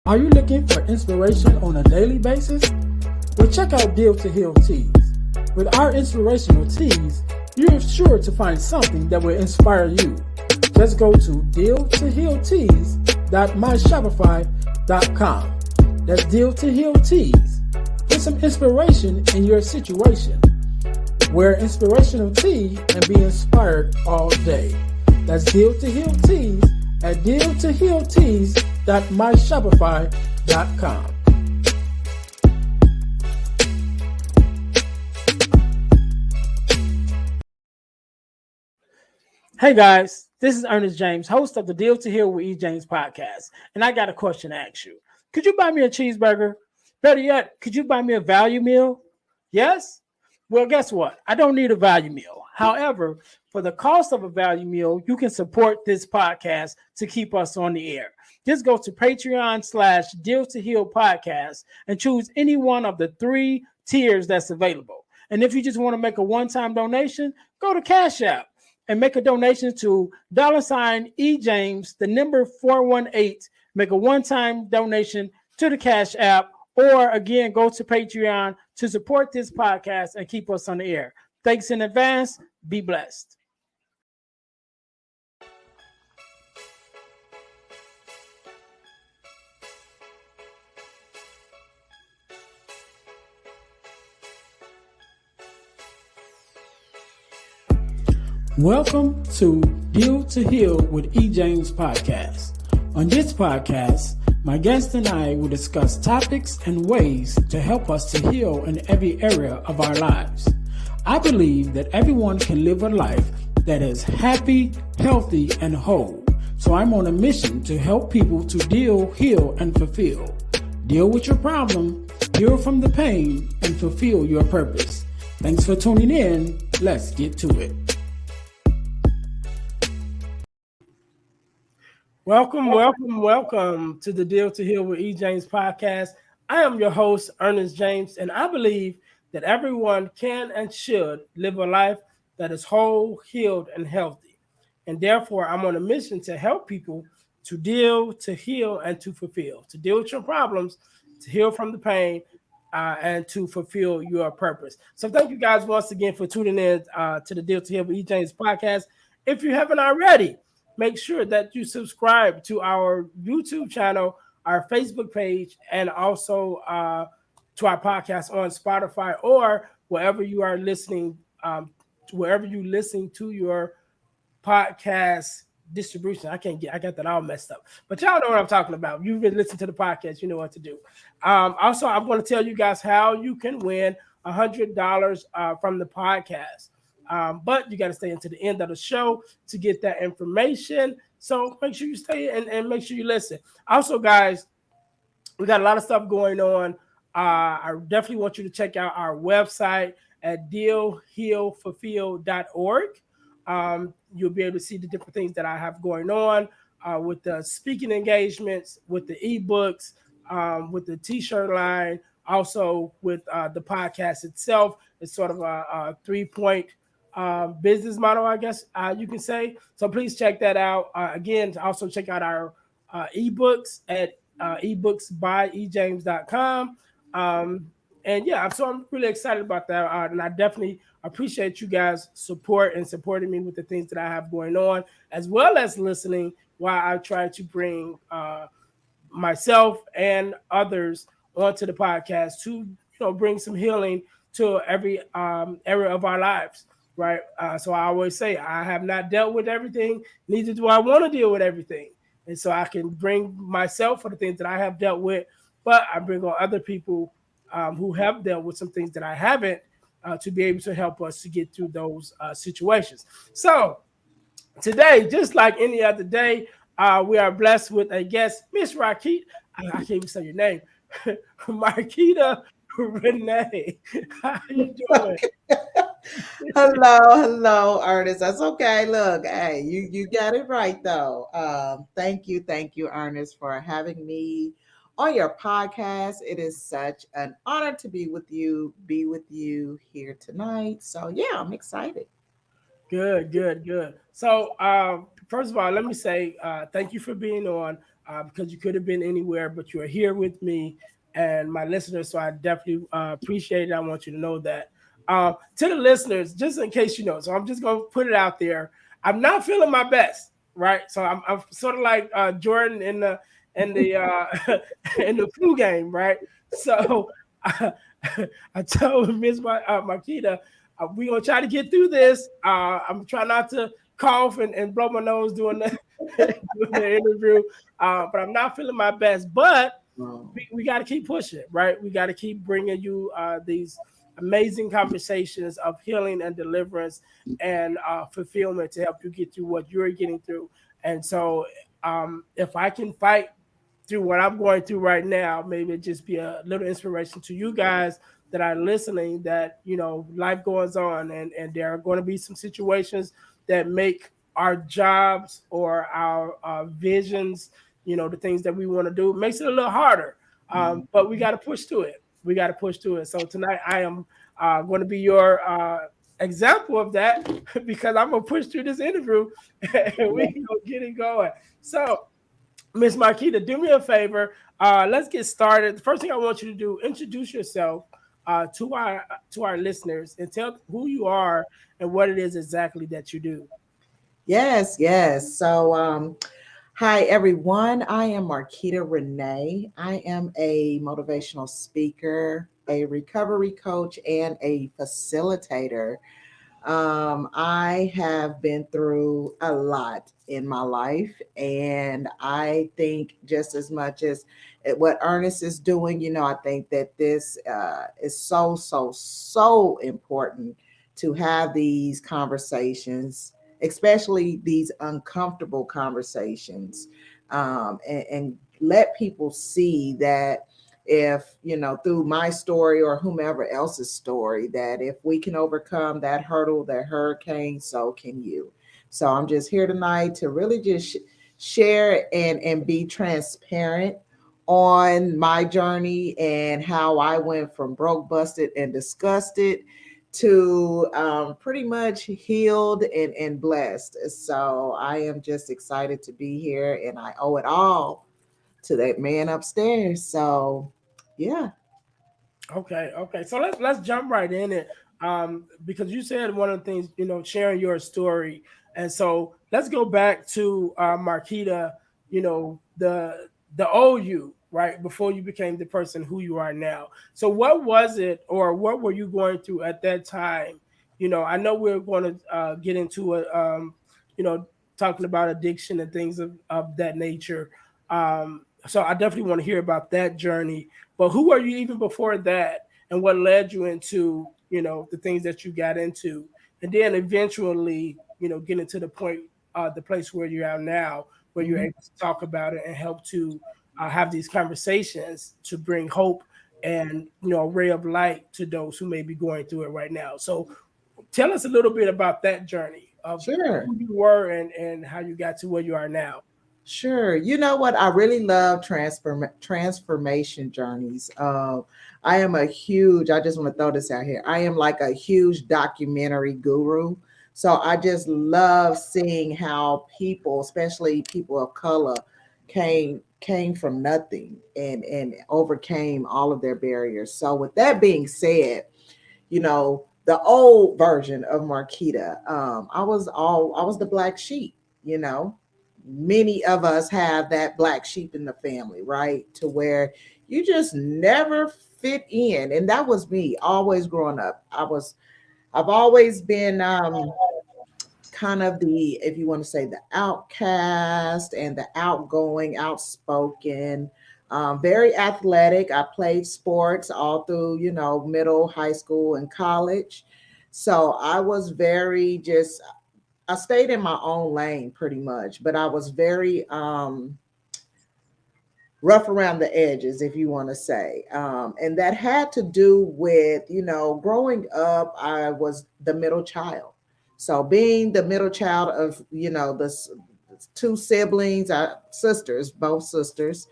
Are you looking for inspiration on a daily basis? Well, check out Deal to Heal Teas. With our inspirational teas, you're sure to find something that will inspire you. Just go to dealtohealteas.myshopify.com. That's Deal to Heal Teas. Put some inspiration in your situation. Wear inspirational tea and be inspired all day. That's Deal to Heal Teas at dealtohealteas.myshopify.com. Hey guys, this is Earnest James, host of the Deal to Heal with E. James podcast, and I got a question to ask you. Could you buy me a cheeseburger? Better yet, could you buy me a value meal? Yes? Well, guess what? I don't need a value meal. However, for the cost of a value meal, you can support this podcast to keep us on the air. Just go to Patreon/Deal to Heal podcast and choose any one of the 3 tiers that's available. And if you just want to make a one-time donation, go to Cash App and make a donation to $EJames, the number 418. Make a one-time donation to the Cash App, or again, go to Patreon to support this podcast and keep us on the air. Thanks in advance. Be blessed. Welcome to Deal to Heal with E. James podcast. On this podcast, my guest and I will discuss topics and ways to help us to heal in every area of our lives. I believe that everyone can live a life that is happy, healthy, and whole. So I'm on a mission to help people to deal, heal, and fulfill. Deal with your problem, heal from the pain, and fulfill your purpose. Thanks for tuning in. Let's get to it. Welcome to the Deal to Heal with E. James podcast. I am your host, Earnest James, and I believe that everyone can and should live a life that is whole, healed, and healthy. And therefore, I'm on a mission to help people to deal, to heal, and to fulfill. To deal with your problems, to heal from the pain, and to fulfill your purpose. So thank you guys once again for tuning in to the Deal to Heal with E. James podcast. If you haven't already, make sure that you subscribe to our YouTube channel, our Facebook page, and also to our podcast on Spotify or wherever you are listening, wherever you listen to your podcast distribution. I got that all messed up, but y'all know what I'm talking about. You've been listening to the podcast, you know what to do. Also, I'm going to tell you guys how you can win $100 from the podcast. But you got to stay until the end of the show to get that information. So make sure you stay and make sure you listen. Also, guys, we got a lot of stuff going on. I definitely want you to check out our website at dealhealfulfill.org. You'll be able to see the different things that I have going on with the speaking engagements, with the ebooks, with the t-shirt line, also with the podcast itself. It's sort of a 3-point business model, I guess you can say. So please check that out. Again, also check out our ebooks at ebooksbyejames.com. And yeah, so I'm really excited about that. And I definitely appreciate you guys' support and supporting me with the things that I have going on, as well as listening while I try to bring myself and others onto the podcast to bring some healing to every area of our lives. Right. So I always say I have not dealt with everything, neither do I want to deal with everything. And so I can bring myself for the things that I have dealt with, but I bring on other people who have dealt with some things that I haven't to be able to help us to get through those situations. So today, just like any other day, we are blessed with a guest, Miss Markita. I can't even say your name. Markita Renee. How you doing? Hello, Ernest. That's okay. Look, hey, you got it right though. Thank you, Ernest, for having me on your podcast. It is such an honor to be with you here tonight. So yeah, I'm excited. Good. So first of all, let me say thank you for being on because you could have been anywhere, but you are here with me and my listeners. So I definitely appreciate it. I want you to know that. To the listeners, just in case you know, so I'm just going to put it out there. I'm not feeling my best, right? So I'm sort of like Jordan in the in the flu game, right? So I, I told Markita, we're gonna try to get through this. I'm trying not to cough and blow my nose doing the doing the interview, but I'm not feeling my best. But Oh, we got to keep pushing, right? We got to keep bringing you these amazing conversations of healing and deliverance and fulfillment to help you get through what you're getting through. And so, if I can fight through what I'm going through right now, maybe it just be a little inspiration to you guys that are listening that, life goes on and there are going to be some situations that make our jobs or our visions, the things that we want to do, makes it a little harder. mm. But we got to push through it. We got to push through it. So tonight I am going to be your example of that because I'm going to push through this interview and we can go get it going. So, Miss Marquita, do me a favor. Let's get started. The first thing I want you to do, introduce yourself to our listeners and tell who you are and what it is exactly that you do. Yes, yes. So, hi everyone. I am Markita Renee. I am a motivational speaker, a recovery coach, and a facilitator. I have been through a lot in my life, and I think just as much as what Ernest is doing, I think that this is so, so, so important to have these conversations, especially these uncomfortable conversations, and let people see that if through my story or whomever else's story, that if we can overcome that hurdle, that hurricane, so can you. So I'm just here tonight to really just share and be transparent on my journey and how I went from broke, busted, and disgusted to pretty much healed and blessed. So I am just excited to be here, and I owe it all to that man upstairs. So, yeah. Okay, okay. So let's jump right in it. Because you said one of the things, sharing your story, and so let's go back to Marquita. The old you, right before you became the person who you are now. So what was it, or what were you going through at that time? I know we're going to get into it. You know, talking about addiction and things of that nature. So I definitely want to hear about that journey, but who were you even before that, and what led you into the things that you got into, and then eventually getting to the point, the place where you're at now, where you're Mhm. able to talk about it and help to have these conversations to bring hope and a ray of light to those who may be going through it right now. So tell us a little bit about that journey of Sure. who you were and how you got to where you are now. Sure. You know what? I really love transformation journeys. I am a huge, I just want to throw this out here. I am like a huge documentary guru. So I just love seeing how people, especially people of color, came from nothing and overcame all of their barriers. So with that being said, the old version of Marquita, I was the black sheep, you know. Many of us have that black sheep in the family, right? To where you just never fit in. And that was me always growing up. I've always been kind of the, if you want to say, the outcast and the outgoing, outspoken, very athletic. I played sports all through, middle, high school, and college. So I was very just, I stayed in my own lane pretty much, but I was very rough around the edges, if you want to say. And that had to do with, growing up, I was the middle child. So being the middle child of, two siblings, sisters, both sisters,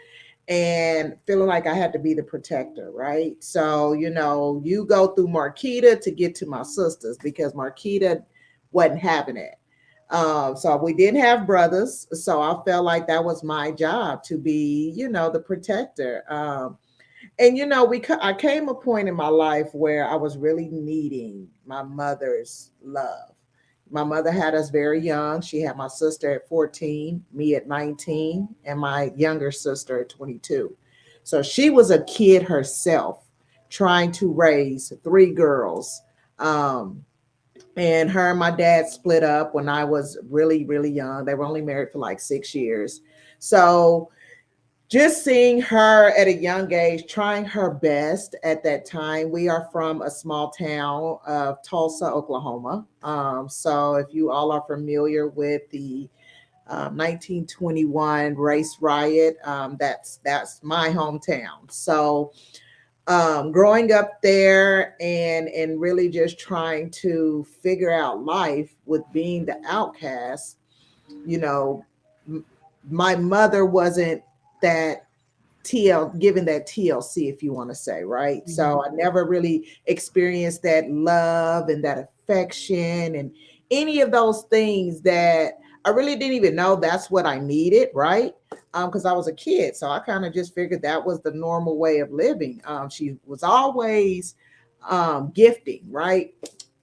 and feeling like I had to be the protector, right? So, you go through Marquita to get to my sisters because Marquita wasn't having it. So we didn't have brothers. So I felt like that was my job to be, the protector. And I came a point in my life where I was really needing my mother's love. My mother had us very young. She had my sister at 14, me at 19, and my younger sister at 22. So she was a kid herself, trying to raise three girls. Um, and her and my dad split up when I was really, really young. They were only married for like 6 years. So just seeing her at a young age, trying her best at that time. We are from a small town of Tulsa, Oklahoma. So if you all are familiar with the 1921 race riot, that's my hometown. So growing up there and really just trying to figure out life with being the outcast, you know, m- my mother wasn't that given that TLC, if you want to say, right? Mhm. So I never really experienced that love and that affection and any of those things that I really didn't even know that's what I needed, right? Because I was a kid, so I kind of just figured that was the normal way of living. She was always gifting, right?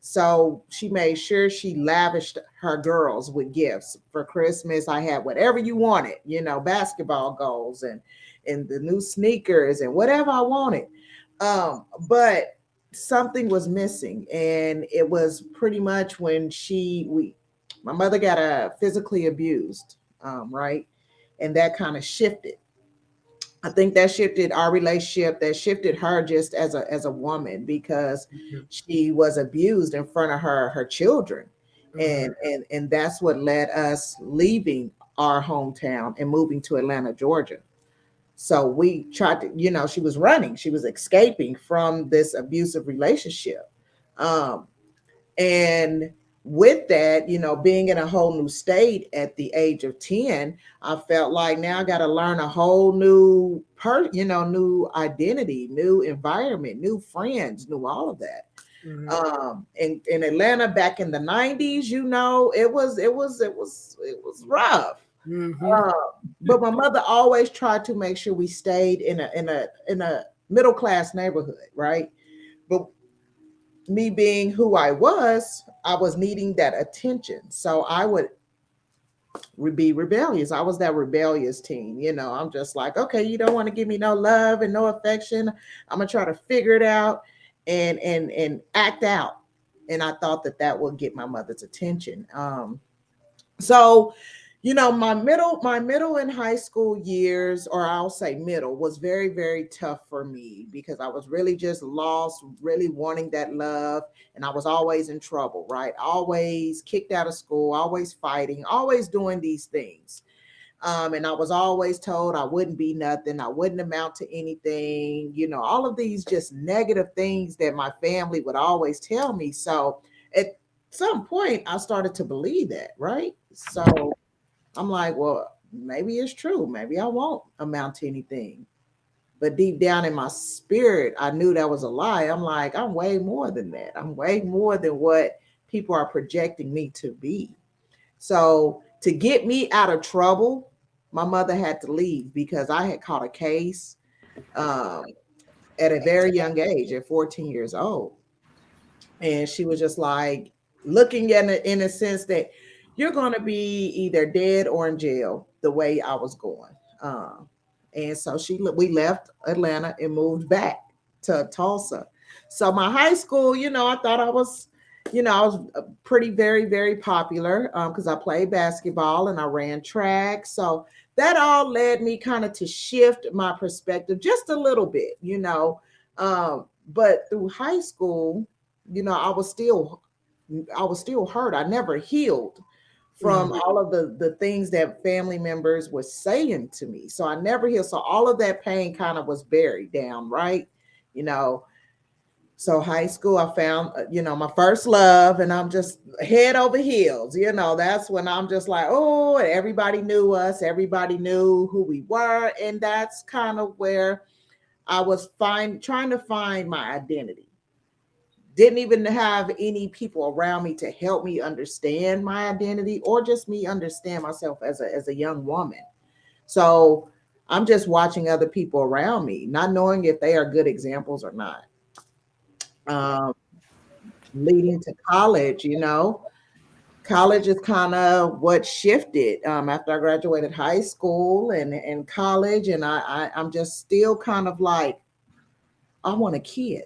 So she made sure she lavished her girls with gifts. For Christmas, I had whatever you wanted, basketball goals and the new sneakers and whatever I wanted. But something was missing, and it was pretty much when my mother got physically abused, right, and that kind of shifted. I think that shifted our relationship. That shifted her just as a woman because Mhm. she was abused in front of her children, Mhm. and that's what led us leaving our hometown and moving to Atlanta, Georgia. So we tried to, she was running, she was escaping from this abusive relationship. Um, and with that, being in a whole new state at the age of 10, I felt like now I got to learn a whole new identity, new environment, new friends, new all of that. Mhm. In Atlanta back in the 90s, it was rough. Mhm. uh, but my mother always tried to make sure we stayed in a middle class neighborhood, right? But me being who I was needing that attention. So I would be rebellious. I was that rebellious teen. I'm just like, okay, you don't want to give me no love and no affection. I'm gonna try to figure it out and act out. And I thought that would get my mother's attention. So my middle and high school years, or I'll say middle, was very, very tough for me because I was really just lost, really wanting that love, and I was always in trouble, right? Always kicked out of school, always fighting, always doing these things. And I was always told I wouldn't be nothing, I wouldn't amount to anything, all of these just negative things that my family would always tell me. So at some point I started to believe that, right? So I'm like, well, maybe it's true. Maybe I won't amount to anything. But deep down in my spirit, I knew that was a lie. I'm like, I'm way more than that. I'm way more than what people are projecting me to be. So to get me out of trouble, my mother had to leave because I had caught a case um, at a very young age, at 14 years old. And she was just like looking at it in a sense that you're going to be either dead or in jail the way I was going. And so we left Atlanta and moved back to Tulsa. So my high school, I thought I was pretty, very, very popular because I played basketball and I ran track. So that all led me kind of to shift my perspective just a little bit. But through high school, I was still hurt. I never healed from Mhm. all of the things that family members were saying to me. So I never healed. So all of that pain kind of was buried down, right? You know, so high school, I found, my first love, and I'm just head over heels. That's when I'm just like, oh, and everybody knew us, everybody knew who we were, and that's kind of where I was trying to find my identity. didn't even have any people around me to help me understand my identity or just me understand myself as a young woman. So I'm just watching other people around me, not knowing if they are good examples or not. Um, Leading to college, college is kind of what shifted after I graduated high school and college. And I'm just still kind of like, I want a kid.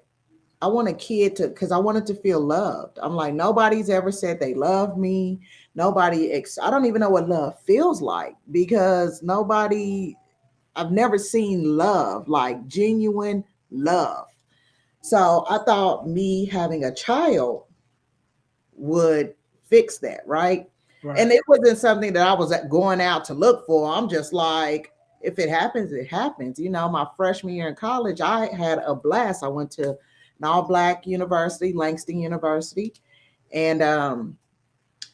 I want a kid to, because I wanted to feel loved. I'm like, nobody's ever said they love me. I don't even know what love feels like because I've never seen love, like genuine love. So I thought me having a child would fix that, right? And Right. it wasn't something that I was going out to look for. I'm just like, if it happens, it happens. My freshman year in college, I had a blast. I went to an all black university, Langston University, and I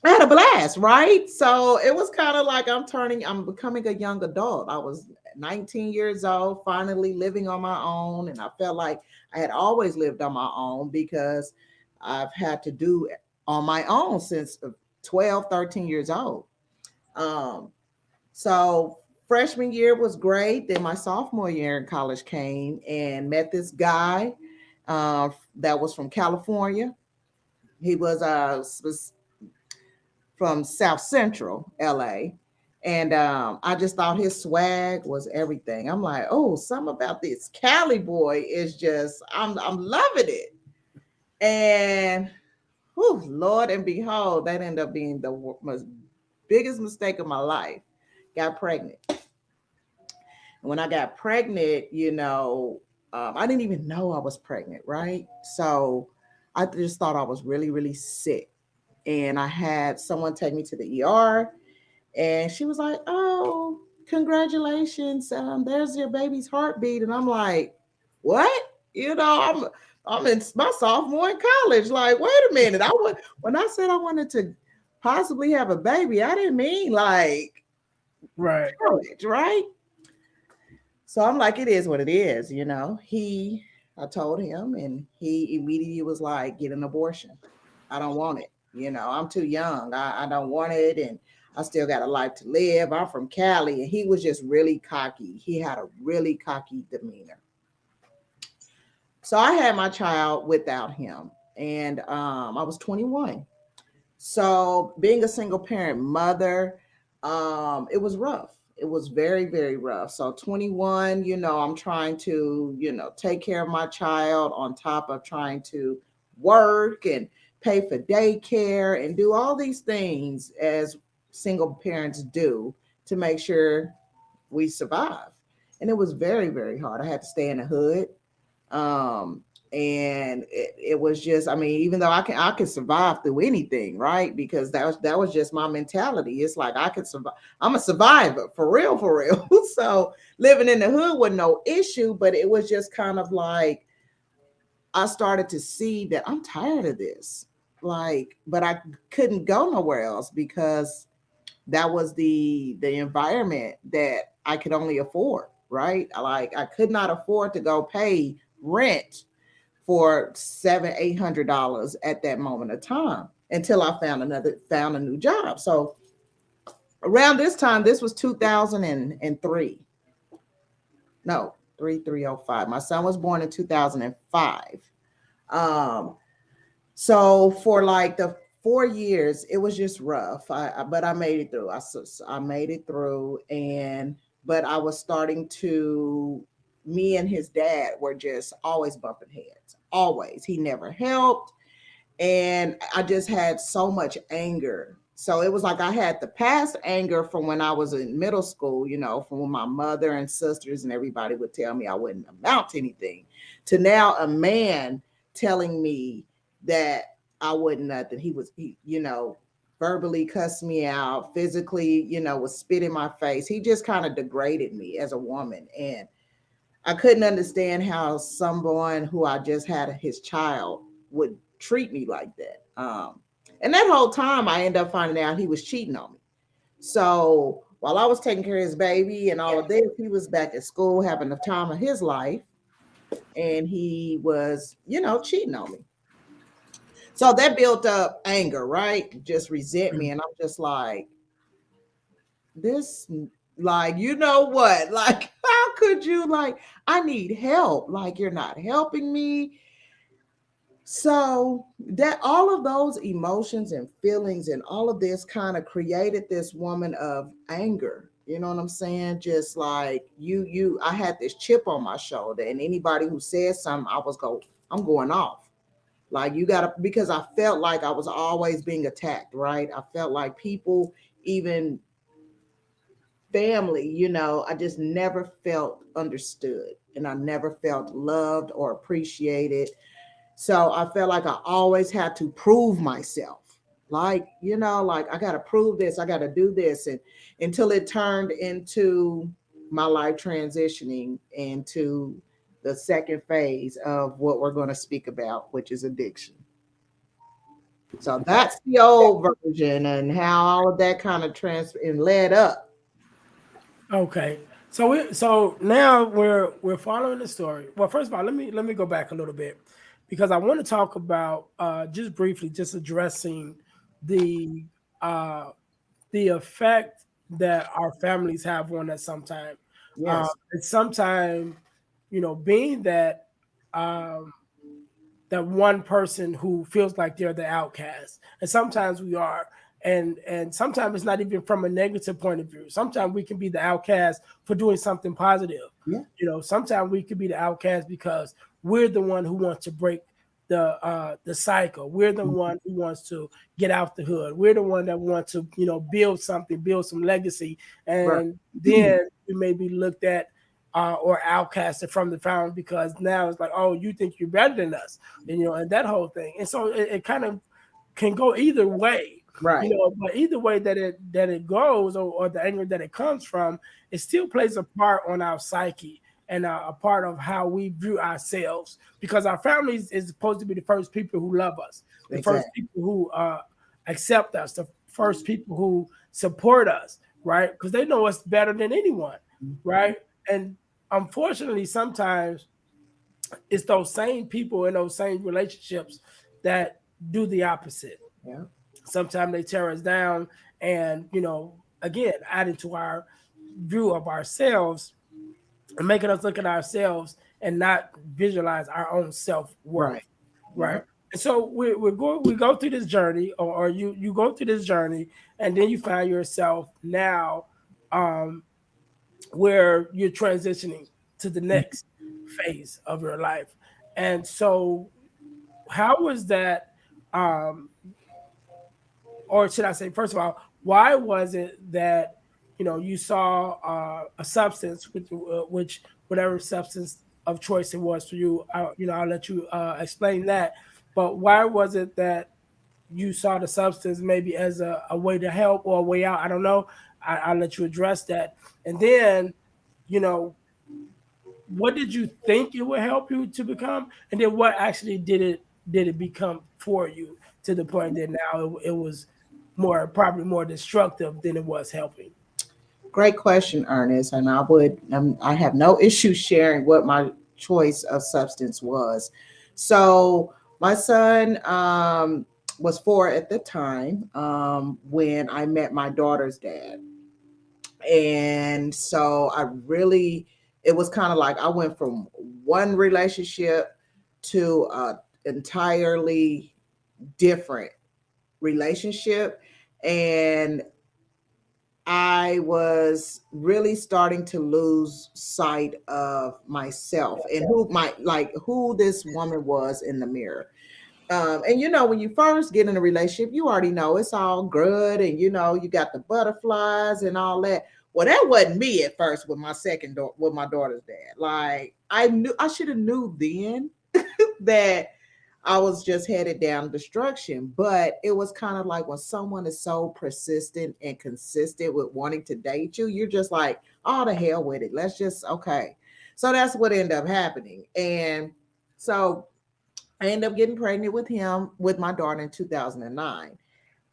had a blast, right? So it was kind of like I'm becoming a young adult. I was 19 years old, finally living on my own. And I felt like I had always lived on my own because I've had to do on my own since 12, 13 years old. Um, so freshman year was great. Then my sophomore year in college came and met this guy that was from California. He was from South Central LA. And I just thought his swag was everything. I'm like, oh, something about this Cali boy is just, I'm loving it. And whew, Lord and behold, that ended up being the biggest mistake of my life. Got pregnant. And when I got pregnant, I didn't even know I was pregnant, right? So I just thought I was really, really sick. And I had someone take me to the ER, and she was like, "Oh, congratulations! There's your baby's heartbeat." And I'm like, "What?" I'm in my sophomore in college. Like, wait a minute. When I said I wanted to possibly have a baby, I didn't mean like Right. college, right? So I'm like, it is what it is. I told him, and he immediately was like, "Get an abortion. I don't want it. I'm too young. I don't want it. And I still got a life to live. I'm from Cali." And he was just really cocky. He had a really cocky demeanor. So I had my child without him. And I was 21. So being a single parent mother, it was rough. It was very, very rough. So 21, I'm trying to, take care of my child on top of trying to work and pay for daycare and do all these things as single parents do to make sure we survive. And it was very, very hard. I had to stay in the hood. Um, and it was just, I mean, even though I could survive through anything, right? Because that was just my mentality. It's like I could survive. I'm a survivor for real, for real. So living in the hood was no issue, but it was just kind of like I started to see that I'm tired of this. Like, but I couldn't go nowhere else because that was the environment that I could only afford, right? Like I could not afford to go pay rent for $700-800 at that moment of time until I found a new job. So around this time, this was 2003. No, 3305. My son was born in 2005. Um, so for like the 4 years, it was just rough. But I made it through. I made it through, but I was starting to. Me and his dad were just always bumping heads. Always, he never helped, and I just had so much anger. So it was like I had the past anger from when I was in middle school, from when my mother and sisters and everybody would tell me I wouldn't amount to anything, to now a man telling me that I wouldn't nothing. He verbally cussed me out, physically, was spit in my face. He just kind of degraded me as a woman. And I couldn't understand how someone who I just had his child would treat me like that. And that whole time, I ended up finding out he was cheating on me. So while I was taking care of his baby and all of this, he was back at school having the time of his life, and he was, cheating on me. So that built up anger, right? Just resentment. And I'm just like, this, like, you know what? Like, how could you, like, I need help. Like, you're not helping me. So that all of those emotions and feelings and all of this kind of created this woman of anger. You know what I'm saying? Just like I had this chip on my shoulder, and anybody who said something, I'm going off. Like, you gotta, because I felt like I was always being attacked, right? I felt like people, even family, I just never felt understood, and I never felt loved or appreciated. So I felt like I always had to prove myself. Like, like, I got to prove this, I got to do this. And until it turned into my life transitioning into the second phase of what we're going to speak about, which is addiction. So that's the old version and how all of that kind of transfer and led up. Okay. So now we're following the story. Well, first of all, let me go back a little bit because I want to talk about just briefly, just addressing the uh, the effect that our families have on us sometimes. Yes. And sometimes, being um, that one person who feels like they're the outcast, and sometimes we are, and sometimes it's not even from a negative point of view. Sometimes we can be the outcast for doing something positive. Yeah. Sometimes we could be the outcast because we're the one who wants to break the cycle. We're the one who wants to get out the hood. We're the one that wants to build something, build some legacy, Right. and then we may be looked at or outcasted from the family because now it's like, oh, you think you're better than us, and that whole thing. And so it kind of can go either way, Right. but either way that it goes, or the anger that it comes from, it still plays a part on our psyche and a part of how we view ourselves, because our families is supposed to be the first people who love us, the first Exactly. people who accept us, the first people who support us, right? Because they know us better than anyone, Mhm. right? And unfortunately, sometimes it's those same people in those same relationships that do the opposite. Yeah. Sometimes they tear us down and, again, adding to our view of ourselves and making us look at ourselves and not visualize our own Right. self-worth, Yeah. right? And so we go through this journey, or you go through this journey, and then you find yourself now um, where you're transitioning to the next phase of your life. And so, how was that? Um, or should I say, first of all, why was it that you saw a substance, which whatever substance of choice it was for you? I'll let you explain that. But why was it that you saw the substance maybe as a way to help or a way out? I don't know. I'll let you address that, and then you know what did you think it would help you to become, and then what actually did it become for you to the point that now it was probably more destructive than it was helping. Great question, Ernest. And I have no issue sharing what my choice of substance was. So my son was 4 at the time when I met my daughter's dad. And so it was kind of like I went from one relationship to a entirely different relationship. And I was really starting to lose sight of myself and who this woman was in the mirror. And when you first get in a relationship, you already know it's all good, and you got the butterflies and all that. Well, that wasn't me at first with with my daughter's dad. Like, I should have knew then that I was just headed down destruction. But it was kind of like when someone is so persistent and consistent with wanting to date you, you're just like, oh, the hell with it. Let's just, okay. So that's what ended up happening. And so I ended up getting pregnant with him, with my daughter in 2009.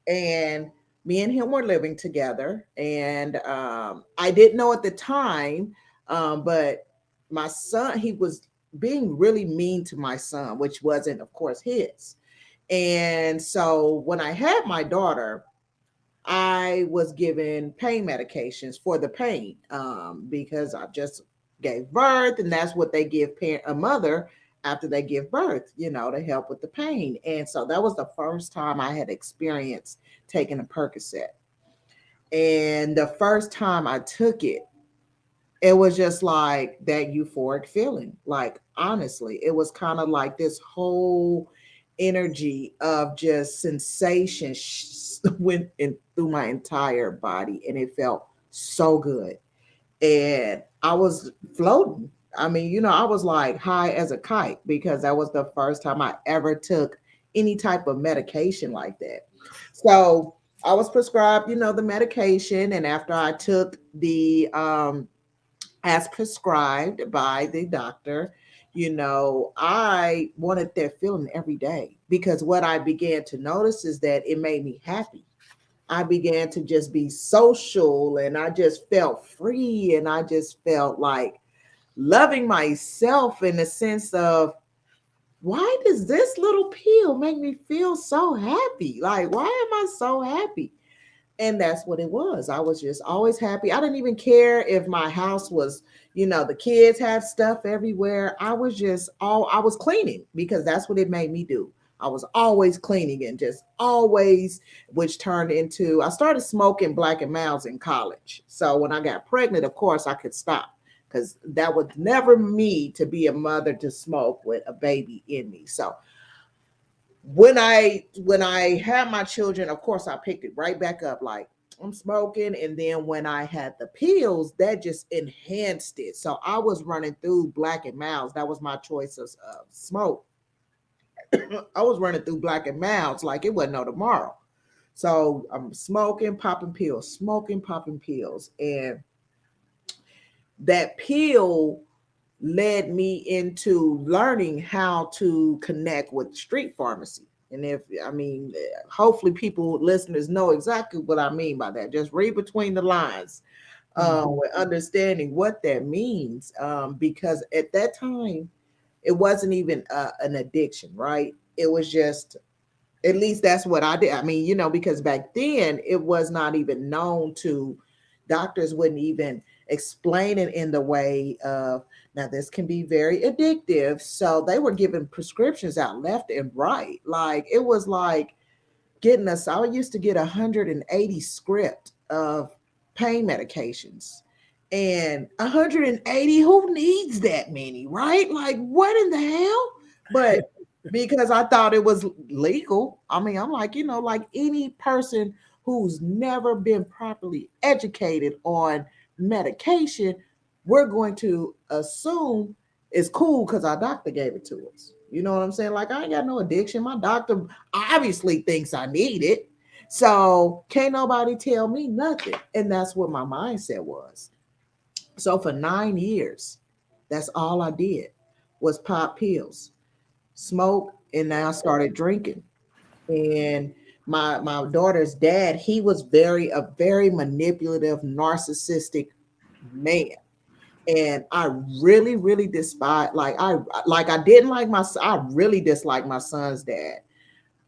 And me and him were living together. And I didn't know at the time, but my son, he was being really mean to my son, which wasn't, of course, his. And so when I had my daughter, I was given pain medications for the pain, because I just gave birth, and that's what they give a mother after they give birth, to help with the pain. And so that was the first time I had experienced taking a Percocet. And the first time I took it, it was just like that euphoric feeling. Like, honestly, it was kind of like this whole energy of just sensation went in through my entire body, and it felt so good. And I was floating. I mean, I was like high as a kite, because that was the first time I ever took any type of medication like that. So I was prescribed, the medication, and after I took the as prescribed by the doctor, I wanted that feeling every day, because what I began to notice is that it made me happy. I began to just be social, and I just felt free, and I just felt like loving myself, in the sense of, why does this little pill make me feel so happy? Like, why am I so happy? And that's what it was. I was just always happy. I didn't even care if my house was, the kids had stuff everywhere. I was cleaning, because that's what it made me do. I was always cleaning, and just always, which turned into, I started smoking Black and Milds in college. So when I got pregnant, of course I could stop, because that was never me to be a mother to smoke with a baby in me. So when I had my children, of course I picked it right back up, like, I'm smoking. And then when I had the pills, that just enhanced it. So I was running through Black and Milds. That was my choice of smoke. I was running through Black and Milds like it wasn't no tomorrow. So I'm smoking, popping pills, smoking, popping pills. And that pill led me into learning how to connect with street pharmacy. And hopefully people, listeners, know exactly what I mean by that. Just read between the lines, Mhm. with understanding what that means. Because at that time, it wasn't even an addiction, right? It was just, at least that's what I did. Because back then it was not even known to, doctors wouldn't even explain it in the way of, now this can be very addictive. So they were giving prescriptions out left and right. Like, it was like getting us, I used to get 180 script of pain medications. And 180, who needs that many, right? Like, what in the hell? But because I thought it was legal, I'm like, like any person who's never been properly educated on medication, we're going to assume it's cool because our doctor gave it to us. You know what I'm saying? Like, I ain't got no addiction. My doctor obviously thinks I need it. So can't nobody tell me nothing. And that's what my mindset was. So for 9 years, that's all I did was pop pills, smoke, and now I started drinking. And my daughter's dad, he was very manipulative, narcissistic man. And I really, really despise, I didn't like I really disliked my son's dad.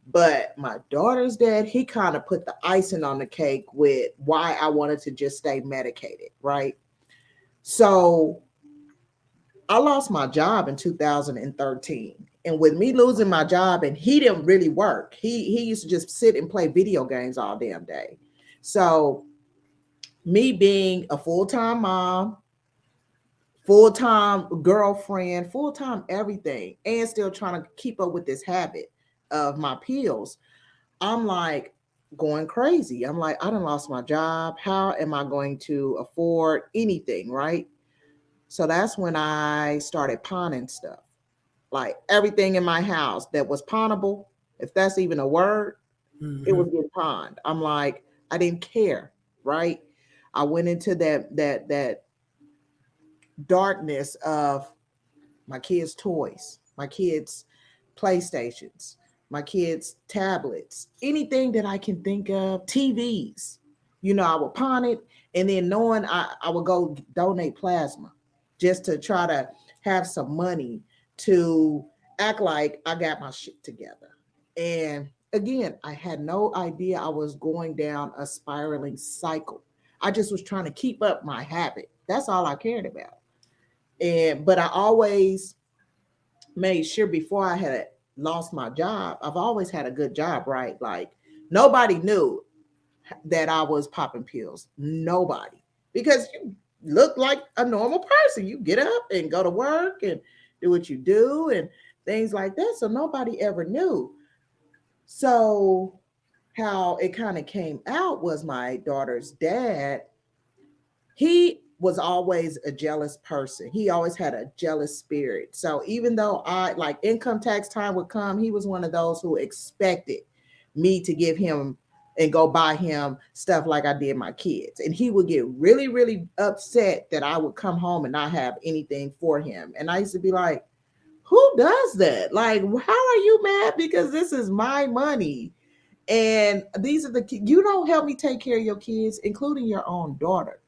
But my daughter's dad, he kind of put the icing on the cake with why I wanted to just stay medicated, right? So I lost my job in 2013. And with me losing my job, and he didn't really work. He used to just sit and play video games all damn day. So me being a full-time mom, full-time girlfriend, full-time everything, and still trying to keep up with this habit of my pills, I'm like going crazy. I'm like, I done lost my job. How am I going to afford anything, right? So that's when I started pawning stuff. Like, everything in my house that was pawnable, if that's even a word, it was Mhm. getting pawned. I'm like, I didn't care, right? I went into that darkness of my kids' toys, my kids' PlayStations, my kids' tablets, anything that I can think of, TVs. I would pawn it, and then knowing I would go donate plasma just to try to have some money to act like I got my shit together. And again, I had no idea I was going down a spiraling cycle. I just was trying to keep up my habit. That's all I cared about. And but I always made sure before I had lost my job, I've always had a good job, right? Like nobody knew that I was popping pills. Nobody. Because you look like a normal person. You get up and go to work and do what you do and things like that. So nobody ever knew. So how it kind of came out was my daughter's dad, he was always a jealous person. He always had a jealous spirit. So even though I like income tax time would come, he was one of those who expected me to give him and go buy him stuff like I did my kids. And he would get really, really upset that I would come home and not have anything for him. And I used to be like, who does that? Like, how are you mad? Because this is my money. And these are you don't help me take care of your kids, including your own daughter.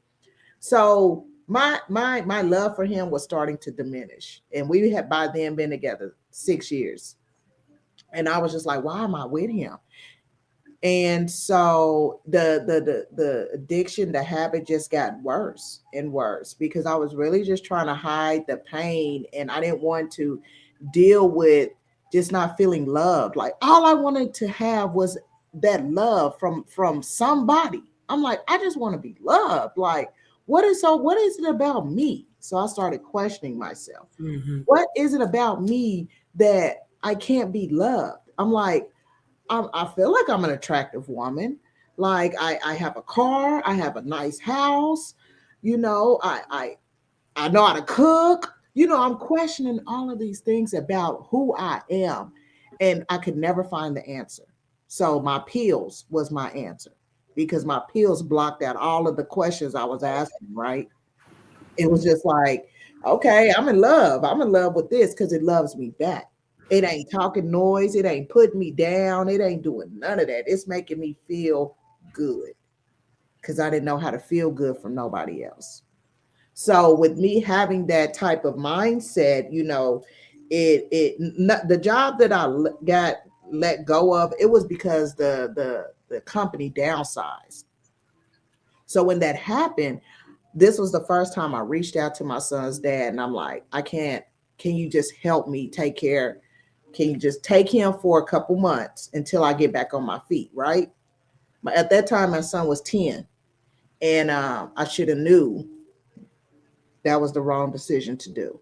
So my love for him was starting to diminish. And we had by then been together 6 years. And I was just like, why am I with him? And so the addiction, the habit just got worse and worse because I was really just trying to hide the pain and I didn't want to deal with just not feeling loved. Like all I wanted to have was that love from somebody. I'm like, I just want to be loved. Like, what is it about me? So I started questioning myself. Mm-hmm. What is it about me that I can't be loved? I'm like, I feel like I'm an attractive woman. Like I have a car, I have a nice house, you know, I know how to cook. You know, I'm questioning all of these things about who I am. And I could never find the answer. So my pills was my answer because my pills blocked out all of the questions I was asking, right? It was just like, okay, I'm in love. I'm in love with this because it loves me back. It ain't talking noise. It ain't putting me down. It ain't doing none of that. It's making me feel good because I didn't know how to feel good from nobody else. So with me having that type of mindset, you know, the job that got let go of, it was because the company downsized. So when that happened, this was the first time I reached out to my son's dad and I'm like, I can't, can you just help me take care? Can you just take him for a couple months until I get back on my feet, right? But at that time, my son was 10 and I should have knew that was the wrong decision to do.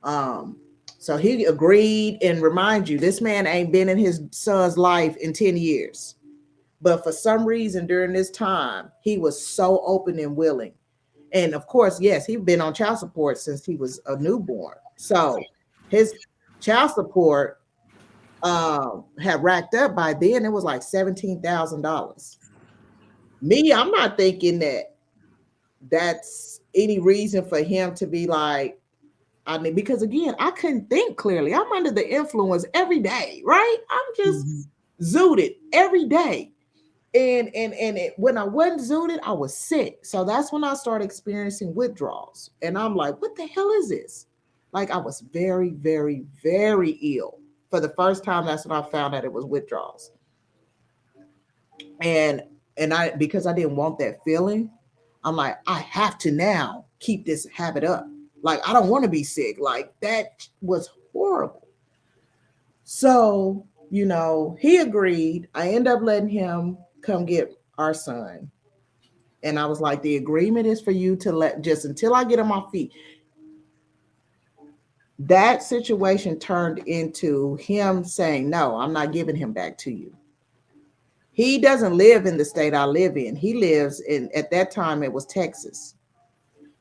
Um, so he agreed and remind you, this man ain't been in his son's life in 10 years. But for some reason during this time, he was so open and willing. And of course, yes, he'd been on child support since he was a newborn. So his child support had racked up by then. It was like $17,000. Me, I'm not thinking that that's any reason for him to be like, I mean, because again, I couldn't think clearly. I'm under the influence every day, right? I'm just Mm-hmm. zooted every day. When I wasn't zooted, I was sick. So that's when I started experiencing withdrawals. And I'm like, what the hell is this? Like I was very, very, very ill. For the first time, that's when I found out it was withdrawals. And I because I didn't want that feeling, I'm like, I have to now keep this habit up. Like I don't want to be sick. Like that was horrible. So, you know, he agreed. I end up letting him come get our son. And I was like, the agreement is for you to let just until I get on my feet. That situation turned into him saying, no, I'm not giving him back to you. He doesn't live in the state I live in. He lives in, at that time, it was Texas.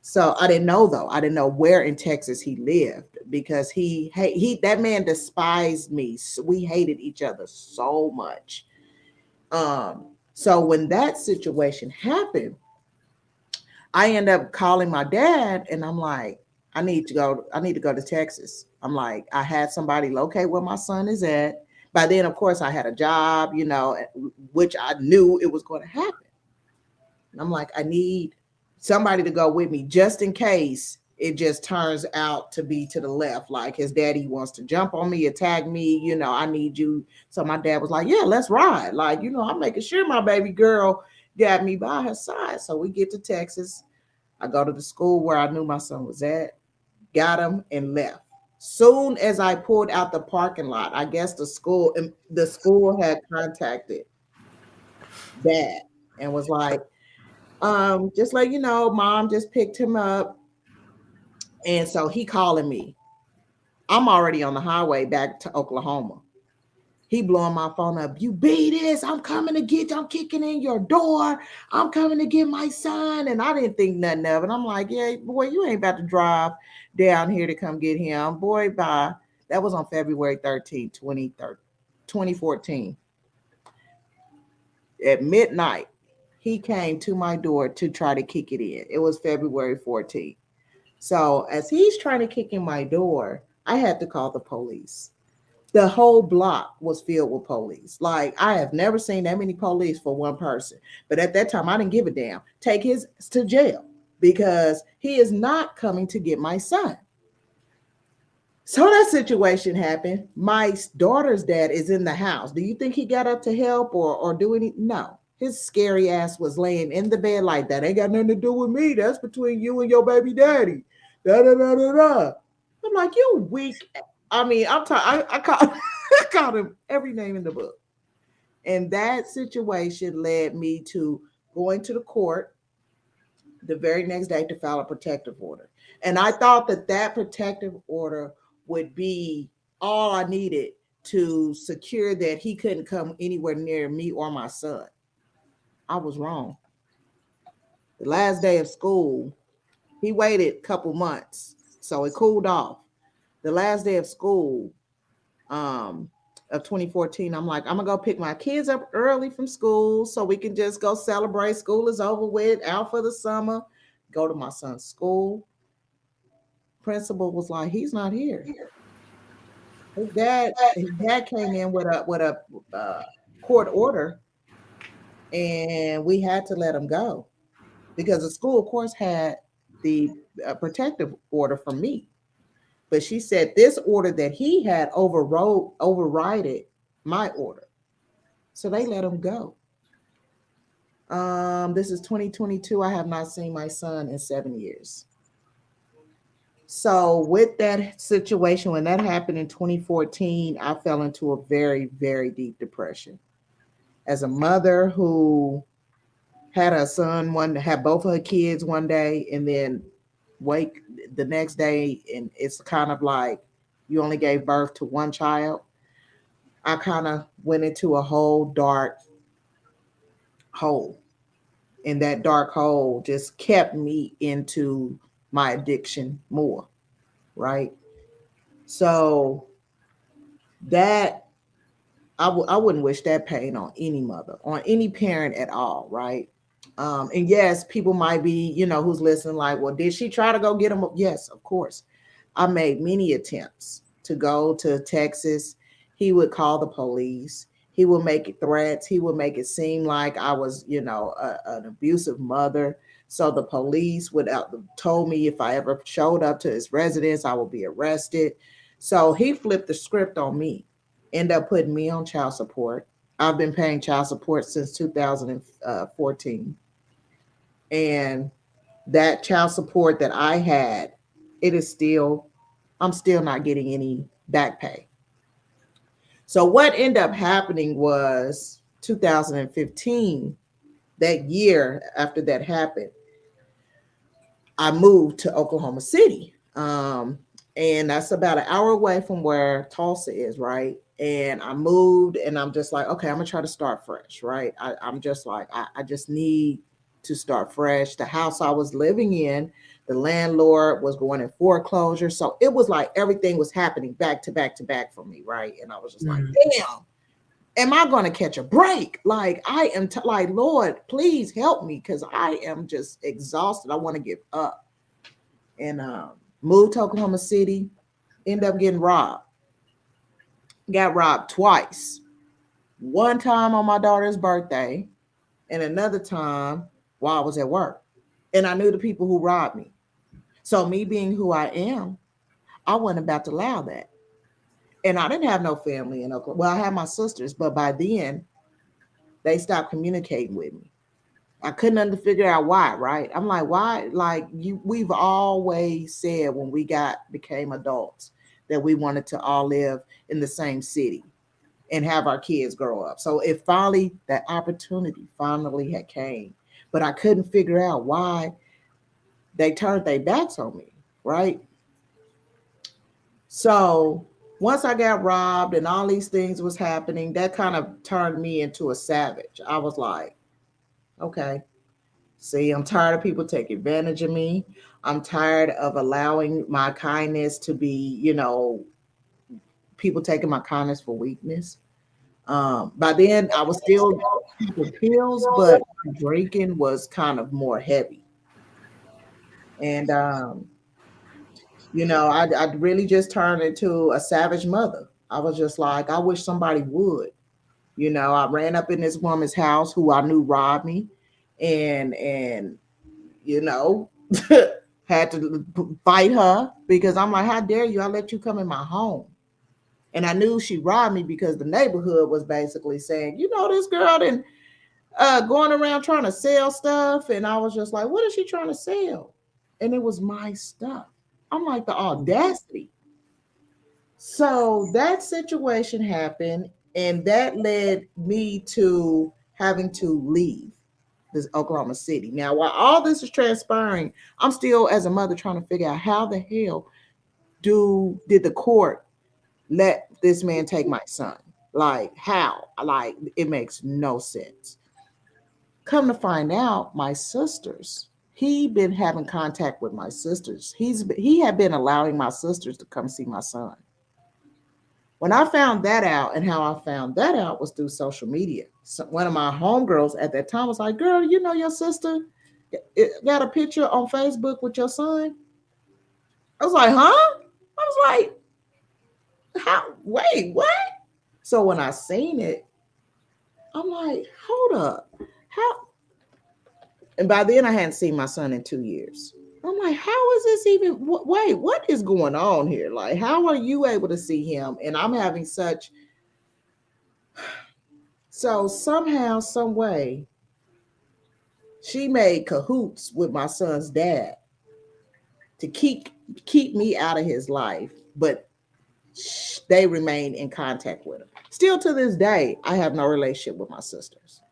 So I didn't know though. I didn't know where in Texas he lived because that man despised me. So we hated each other so much. So when that situation happened, I end up calling my dad and I'm like, I need to go to Texas. I'm like, I had somebody locate where my son is at. By then, of course, I had a job, you know, which I knew it was going to happen. And I'm like, I need somebody to go with me just in case it just turns out to be to the left. Like his daddy wants to jump on me, attack me. I need you. So my dad was like, yeah, let's ride. Like, I'm making sure my baby girl got me by her side. So we get to Texas. I go to the school where I knew my son was at, got him and left. Soon as I pulled out the parking lot, I guess the school had contacted dad and was like, just let you know, mom just picked him up. And so he calling me. I'm already on the highway back to Oklahoma. He blowing my phone up. You be this. I'm coming to get you. I'm kicking in your door. I'm coming to get my son. And I didn't think nothing of it. I'm like, yeah, boy, you ain't about to drive down here to come get him. Boy, bye. That was on February 13th, 2014. At midnight, he came to my door to try to kick it in. It was February 14th. So as he's trying to kick in my door, I had to call the police. The whole block was filled with police. Like, I have never seen that many police for one person. But at that time, I didn't give a damn. Take his to jail because he is not coming to get my son. So that situation happened. My daughter's dad is in the house. Do you think he got up to help or do anything? No. His scary ass was laying in the bed like that. Ain't got nothing to do with me. That's between you and your baby daddy. Da da da da da. I'm like, you weak. I mean, I called I called him every name in the book. And that situation led me to going to the court the very next day to file a protective order. And I thought that protective order would be all I needed to secure that he couldn't come anywhere near me or my son. I was wrong. The last day of school, he waited a couple months, so it cooled off. The last day of school, of 2014, I'm like, I'm gonna go pick my kids up early from school so we can just go celebrate. School is over with, out for the summer. Go to my son's school. Principal was like, he's not here. His dad came in with a court order, and we had to let him go because the school, of course, had the protective order from me. But she said this order that he had overrided my order. So they let him go. This is 2022. I have not seen my son in 7 years. So with that situation, when that happened in 2014, I fell into a very, very deep depression. As a mother who had a son had both of her kids one day and then wake the next day, and it's kind of like you only gave birth to one child. I kind of went into a whole dark hole, and that dark hole just kept me into my addiction more, right? So that I wouldn't wish that pain on any mother, on any parent at all, right? And yes, people might be, who's listening, like, well, did she try to go get him? Yes, of course. I made many attempts to go to Texas. He would call the police. He would make it threats. He would make it seem like I was, an abusive mother. So the police would told me if I ever showed up to his residence, I would be arrested. So he flipped the script on me, ended up putting me on child support. I've been paying child support since 2014. And that child support that I had, I'm still not getting any back pay. So what ended up happening was 2015, that year after that happened, I moved to Oklahoma City. And that's about an hour away from where Tulsa is, right? And I moved and I'm just like, okay, I'm gonna try to start fresh, right? I'm just like, I just need to start fresh. The house I was living in, the landlord was going in foreclosure. So it was like everything was happening back to back to back for me, right? And I was just like, damn, am I going to catch a break? Like, I am like, Lord, please help me because I am just exhausted. I want to give up. And moved to Oklahoma City, ended up getting robbed. Got robbed twice. One time on my daughter's birthday, and another time while I was at work. And I knew the people who robbed me. So me being who I am, I wasn't about to allow that. And I didn't have no family in Oklahoma. Well, I had my sisters, but by then they stopped communicating with me. I couldn't figure out why, right? I'm like, why? Like we've always said when we became adults that we wanted to all live in the same city and have our kids grow up. So it finally, that opportunity finally had came, but I couldn't figure out why they turned their backs on me, right? So once I got robbed and all these things was happening, that kind of turned me into a savage. I was like, okay, see, I'm tired of people taking advantage of me. I'm tired of allowing my kindness to be, people taking my kindness for weakness. By then, I was still taking pills, but drinking was kind of more heavy. And, I really just turned into a savage mother. I was just like, I wish somebody would. I ran up in this woman's house who I knew robbed me, and you know, had to fight her because I'm like, how dare you? I let you come in my home. And I knew she robbed me because the neighborhood was basically saying, this girl didn't going around trying to sell stuff. And I was just like, what is she trying to sell? And it was my stuff. I'm like, the audacity. So that situation happened, and that led me to having to leave this Oklahoma City. Now, while all this is transpiring, I'm still, as a mother, trying to figure out how the hell did the court let this man take my son? Like, how? Like, it makes no sense. Come to find out, my sisters, he been having contact with my sisters. He had been allowing my sisters to come see my son. When I found that out, and how I found that out was through social media. So one of my homegirls at that time was like, girl, your sister got a picture on Facebook with your son? I was like, huh? I was like, how? Wait, what? So when I seen it, I'm like, hold up. How? And by then I hadn't seen my son in 2 years. I'm like, how is this even? Wait, what is going on here? Like, how are you able to see him? And I'm having such. So somehow, some way, she made cahoots with my son's dad to keep me out of his life, but they remain in contact with him. Still to this day, I have no relationship with my sisters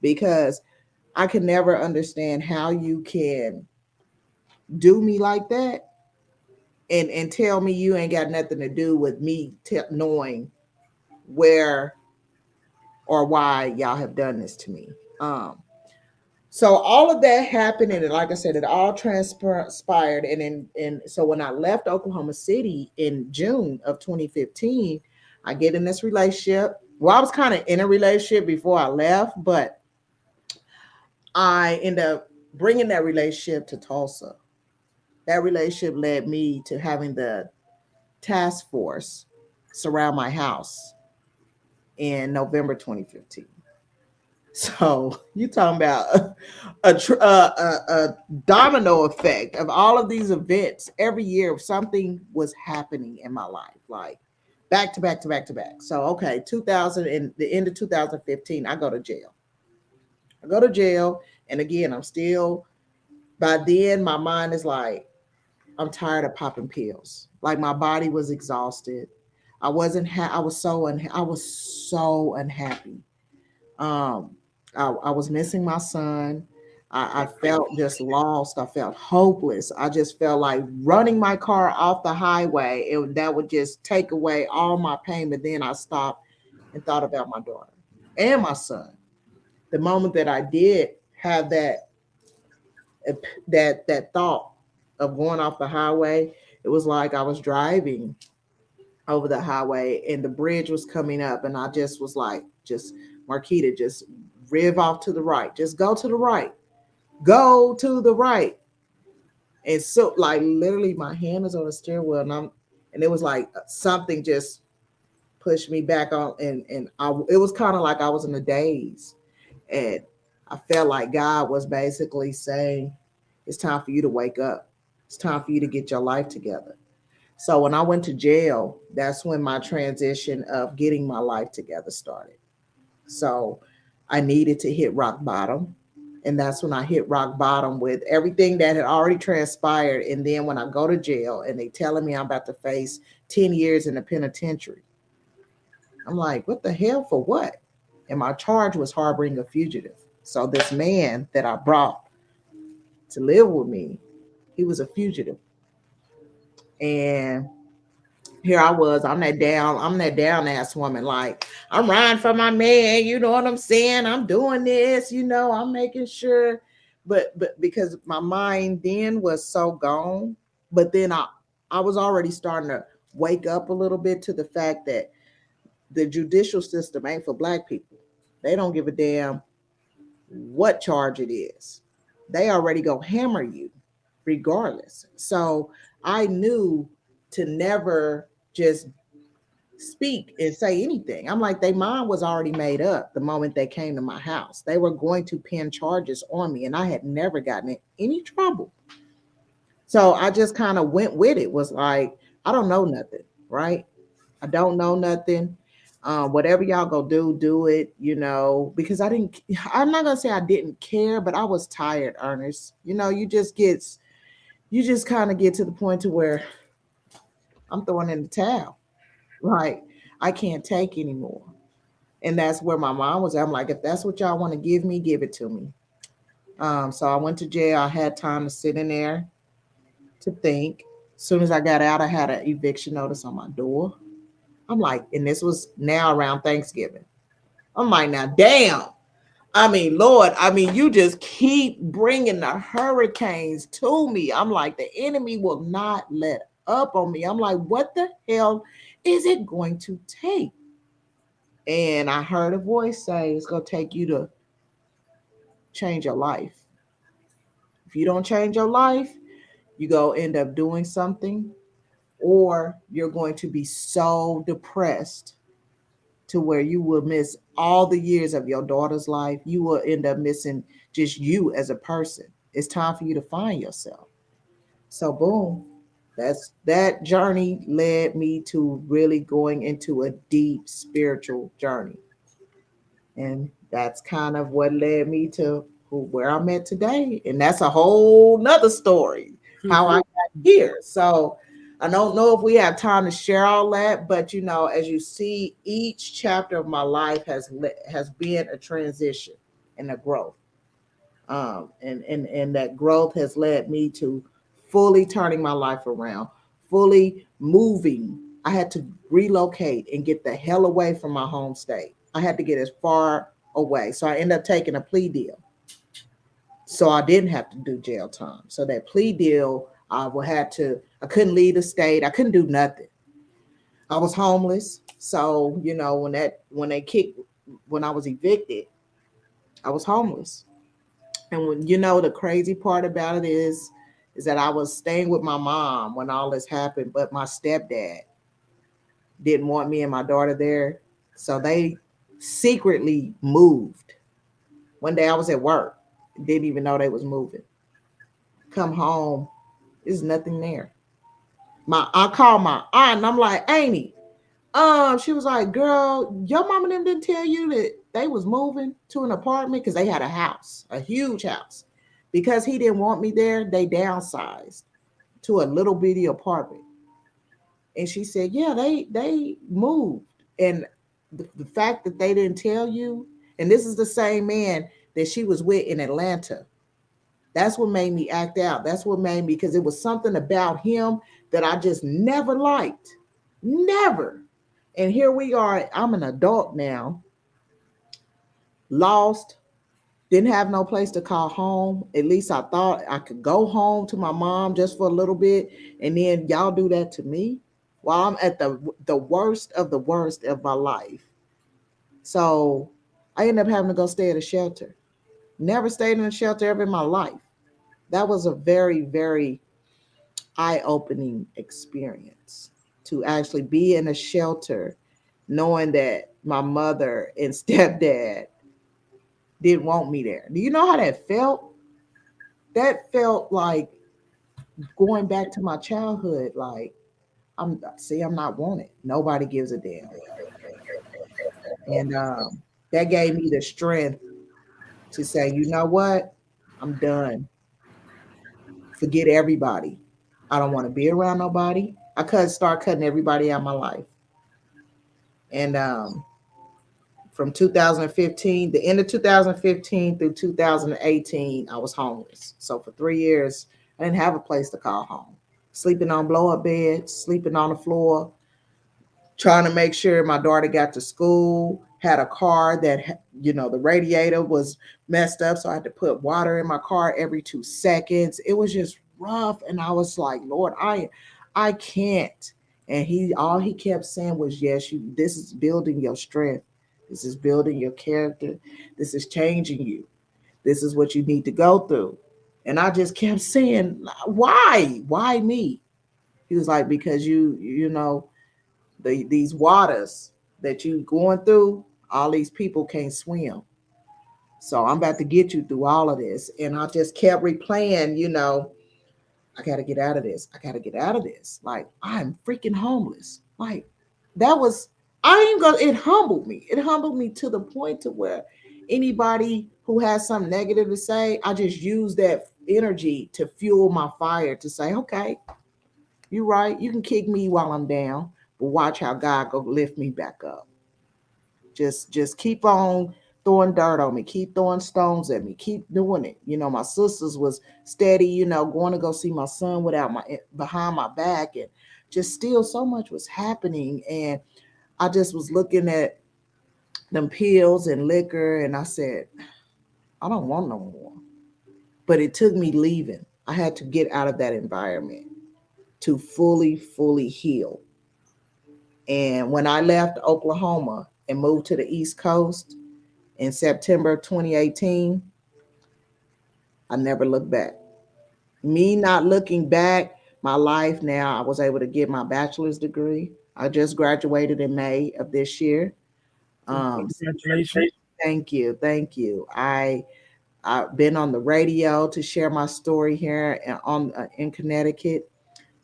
because I can never understand how you can do me like that and tell me you ain't got nothing to do with me knowing where or why y'all have done this to me. So all of that happened, and like I said, it all transpired. And so when I left Oklahoma City in June of 2015, I get in this relationship. Well, I was kind of in a relationship before I left, but I end up bringing that relationship to Tulsa. That relationship led me to having the task force surround my house in November 2015. So you talking about a domino effect of all of these events. Every year, something was happening in my life, like back to back to back to back. So okay, 2000 and the end of 2015, I go to jail. I go to jail, and again, I'm still. By then, my mind is like, I'm tired of popping pills. Like my body was exhausted. I wasn't. I was so I was so unhappy. Um, I was missing my son. I felt just lost. I felt hopeless. I just felt like running my car off the highway. That would just take away all my pain. But then I stopped and thought about my daughter and my son. The moment that I did have that thought of going off the highway, it was like I was driving over the highway and the bridge was coming up, and I just was like, just Markita, just rev off to the right, just go to the right, go to the right. And so like literally my hand is on the steering wheel, and it was like something just pushed me back on, and it was kind of like I was in a daze, and I felt like God was basically saying, it's time for you to wake up. It's time for you to get your life together. So when I went to jail, that's when my transition of getting my life together started. So I needed to hit rock bottom. And that's when I hit rock bottom with everything that had already transpired. And then when I go to jail and they telling me I'm about to face 10 years in the penitentiary, I'm like, what the hell for what? And my charge was harboring a fugitive. So this man that I brought to live with me, he was a fugitive. And here I was, I'm that down ass woman. Like, I'm riding for my man, you know what I'm saying? I'm doing this, I'm making sure. But because my mind then was so gone, but then I was already starting to wake up a little bit to the fact that the judicial system ain't for black people. They don't give a damn what charge it is. They already go hammer you regardless. So I knew to never just speak and say anything. I'm like, their mind was already made up the moment they came to my house. They were going to pin charges on me, and I had never gotten in any trouble. So I just kind of went with it, was like, I don't know nothing, right? I don't know nothing. Whatever y'all go do it, because I'm not gonna say I didn't care, but I was tired, Ernest. You just kind of get to the point to where I'm throwing in the towel. Like, I can't take anymore. And that's where my mom was at. I'm like, if that's what y'all want to give me, give it to me. So I went to jail. I had time to sit in there to think. As soon as I got out, I had an eviction notice on my door. I'm like, and this was now around Thanksgiving. I'm like, now, damn. I mean, Lord, you just keep bringing the hurricanes to me. I'm like, the enemy will not let up on me. I'm like, what the hell is it going to take? And I heard a voice say, it's going to take you to change your life. If you don't change your life, you go end up doing something, or you're going to be so depressed to where you will miss all the years of your daughter's life. You will end up missing just you as a person. It's time for you to find yourself. So boom, that journey led me to really going into a deep spiritual journey. And that's kind of what led me to where I'm at today. And that's a whole nother story, how I got here. So I don't know if we have time to share all that, but as you see, each chapter of my life has been a transition and a growth. And that growth has led me to fully turning my life around, fully moving. I had to relocate and get the hell away from my home state. I had to get as far away. So I ended up taking a plea deal. So I didn't have to do jail time. So that plea deal, I couldn't leave the state. I couldn't do nothing. I was homeless. So, when I was evicted, I was homeless. And the crazy part about it is that I was staying with my mom when all this happened, but my stepdad didn't want me and my daughter there. So they secretly moved. One day I was at work, didn't even know they was moving. Come home, there's nothing there. I called my aunt and I'm like, Amy, she was like, girl, your mama and them didn't tell you that they was moving to an apartment, because they had a house, a huge house. Because he didn't want me there, they downsized to a little bitty apartment. And she said, yeah, they moved. And the fact that they didn't tell you, and this is the same man that she was with in Atlanta. That's what made me act out. That's what made me, because it was something about him that I just never liked. Never. And here we are. I'm an adult now, lost, didn't have no place to call home. At least I thought I could go home to my mom just for a little bit. And then y'all do that to me while I'm at the worst of my life. So I ended up having to go stay at a shelter. Never stayed in a shelter ever in my life. That was a very, very eye-opening experience, to actually be in a shelter knowing that my mother and stepdad didn't want me there. Do you know how that felt? That felt like going back to my childhood, like I'm not wanted. Nobody gives a damn. And that gave me the strength to say, you know what? I'm done. Forget everybody. I don't want to be around nobody. I could start cutting everybody out of my life. And from 2015, the end of 2015 through 2018, I was homeless. So for 3 years, I didn't have a place to call home. Sleeping on blow up beds, sleeping on the floor, trying to make sure my daughter got to school, had a car that, the radiator was messed up. So I had to put water in my car every 2 seconds. It was just rough. And I was like, Lord, I can't. And all he kept saying was, yes, this is building your strength. This is building your character. This is changing you. This is what you need to go through. And I just kept saying, why? Why me? He was like, because these waters that you going through, all these people can't swim. So I'm about to get you through all of this. And I just kept replaying, I got to get out of this. I got to get out of this. Like, I'm freaking homeless. Like, that was, I ain't gonna, it humbled me. It humbled me to the point to where anybody who has something negative to say, I just use that energy to fuel my fire to say, okay, you're right. You can kick me while I'm down, but watch how God go lift me back up. Just keep on throwing dirt on me, keep throwing stones at me, keep doing it. My sisters was steady, going to go see my son without my behind my back, and just still so much was happening. And I just was looking at them pills and liquor, and I said, I don't want no more. But it took me leaving. I had to get out of that environment to fully heal. And when I left Oklahoma and moved to the East Coast in September 2018, I never looked back. Me not looking back, my life now, I was able to get my bachelor's degree. I just graduated in May of this year. Um, Congratulations. Thank you, thank you. I've been on the radio to share my story here in Connecticut.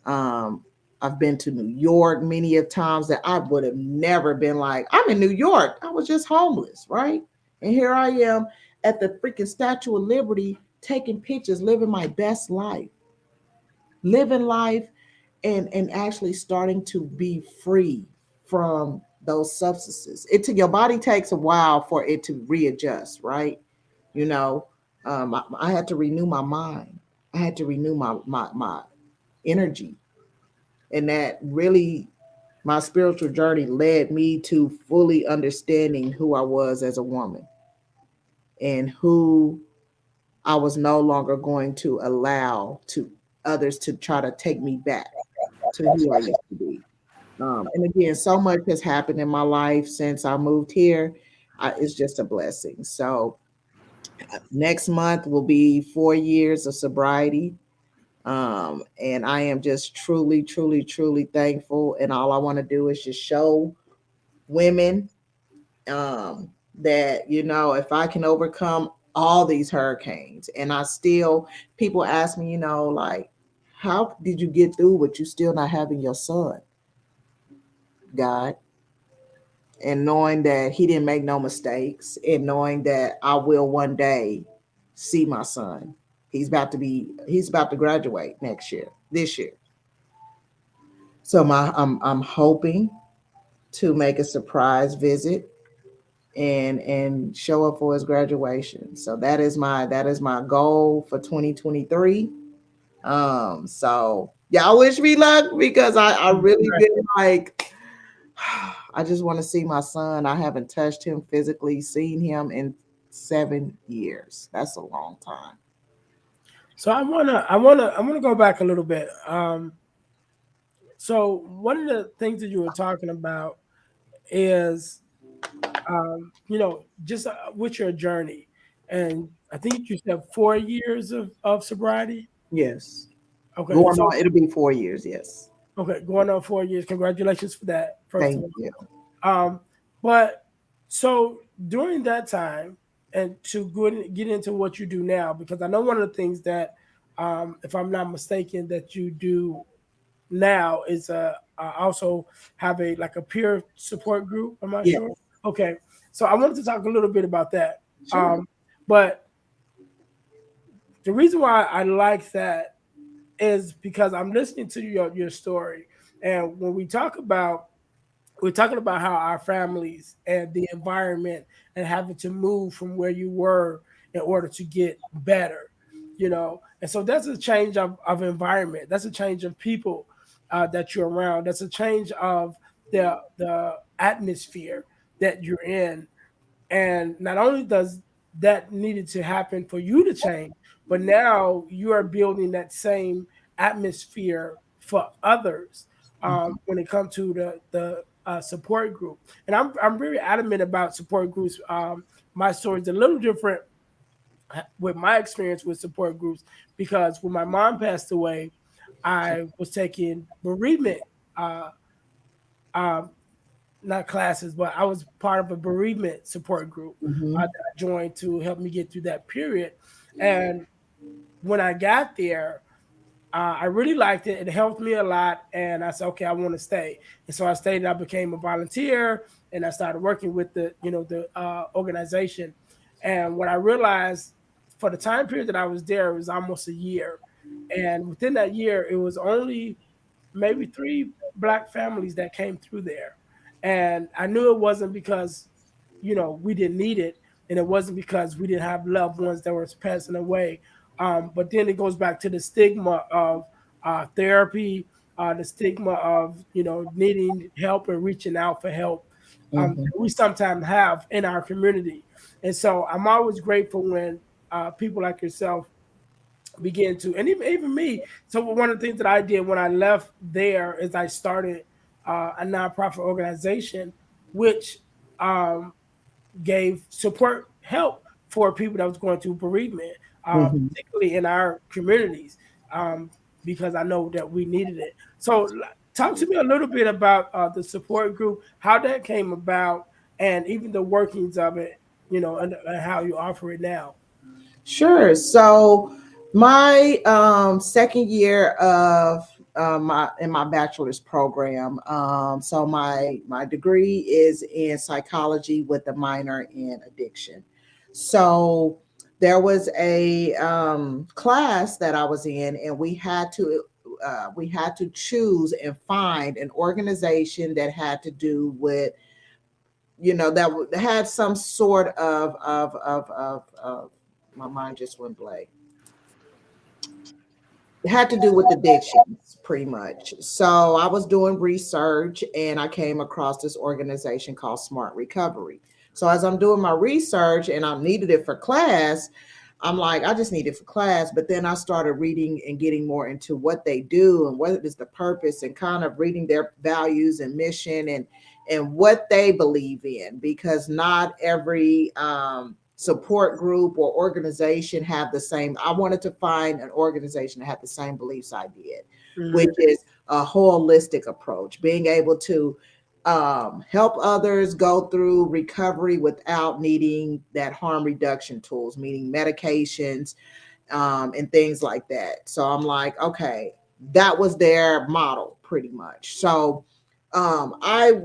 Um, I've been to New York many of times that I would have never been like, I'm in New York. I was just homeless, right? And here I am at the freaking Statue of Liberty taking pictures, living my best life, living life and actually starting to be free from those substances. Your body takes a while for it to readjust, right? You know, I had to renew my mind. I had to renew my energy, and that really my spiritual journey led me to fully understanding who I was as a woman and who I was no longer going to allow to others to try to take me back to who I used to be. And again, so much has happened in my life since I moved here. It's just a blessing. So next month will be 4 years of sobriety. And I am just truly thankful. And all I want to do is just show women um, that, if I can overcome all these hurricanes, and people ask me, like, how did you get through with you still not having your son? God. And knowing that he didn't make no mistakes, and knowing that I will one day see my son. He's about to graduate this year. So I'm hoping to make a surprise visit and show up for his graduation. So that is my goal for 2023. So y'all wish me luck, because I really been like, I just want to see my son. I haven't touched him physically, seen him in 7 years. That's a long time. So I wanna go back a little bit. So one of the things that you were talking about is, just with your journey, and I think you said 4 years of sobriety. Yes. Okay, so It'll be 4 years. Yes. okay, going on 4 years. Congratulations for that, first of Thank all. you. But so during that time, and to get into what you do now, because I know one of the things that if I'm not mistaken, that you do now is also have a like a peer support group. I'm not Yes, sure. Okay, so I wanted to talk a little bit about that. sure. But the reason why I like that is because I'm listening to your story, and when we're talking about how our families and the environment and having to move from where you were in order to get better, and so that's a change of environment, that's a change of people that you're around, that's a change of the atmosphere that you're in. And not only does that needed to happen for you to change, but now you are building that same atmosphere for others when it comes to the support group. And I'm very adamant about support groups. My story is a little different with my experience with support groups because when my mom passed away, I was taking bereavement. Uh, um, Not classes, but I was part of a bereavement support group Mm-hmm. that I joined to help me get through that period. And when I got there, I really liked it. It helped me a lot, and I said, okay, I want to stay. And so I stayed. And I became a volunteer, and I started working with the organization. And what I realized for the time period that I was there, it was almost a year. And within that year, it was only maybe three black families that came through there. And I knew it wasn't because, we didn't need it. And it wasn't because we didn't have loved ones that were passing away. But then it goes back to the stigma of therapy, the stigma of, needing help and reaching out for help Mm-hmm. that we sometimes have in our community. And so I'm always grateful when people like yourself begin to, and even me. So one of the things that I did when I left there is I started a nonprofit organization, which um, gave support help for people that was going through bereavement, Mm-hmm. particularly in our communities, um, because I know that we needed it. So talk to me a little bit about the support group, how that came about, and even the workings of it, and how you offer it now. Sure. So my second year of my bachelor's program. So my degree is in psychology with a minor in addiction. So there was a class that I was in, and we had to choose and find an organization that had to do with, had some sort of my mind just went blank. It had to do with addictions, pretty much. So I was doing research and I came across this organization called Smart Recovery. So as I'm doing my research and I needed it for class, I'm like, I just need it for class. But then I started reading and getting more into what they do and what is the purpose, and kind of reading their values and mission and what they believe in, because not every support group or organization have the same. I wanted to find an organization that had the same beliefs I did, which Mhm. is a holistic approach, being able to help others go through recovery without needing that harm reduction tools, meaning medications, and things like that. So I'm like, okay, that was their model pretty much. So I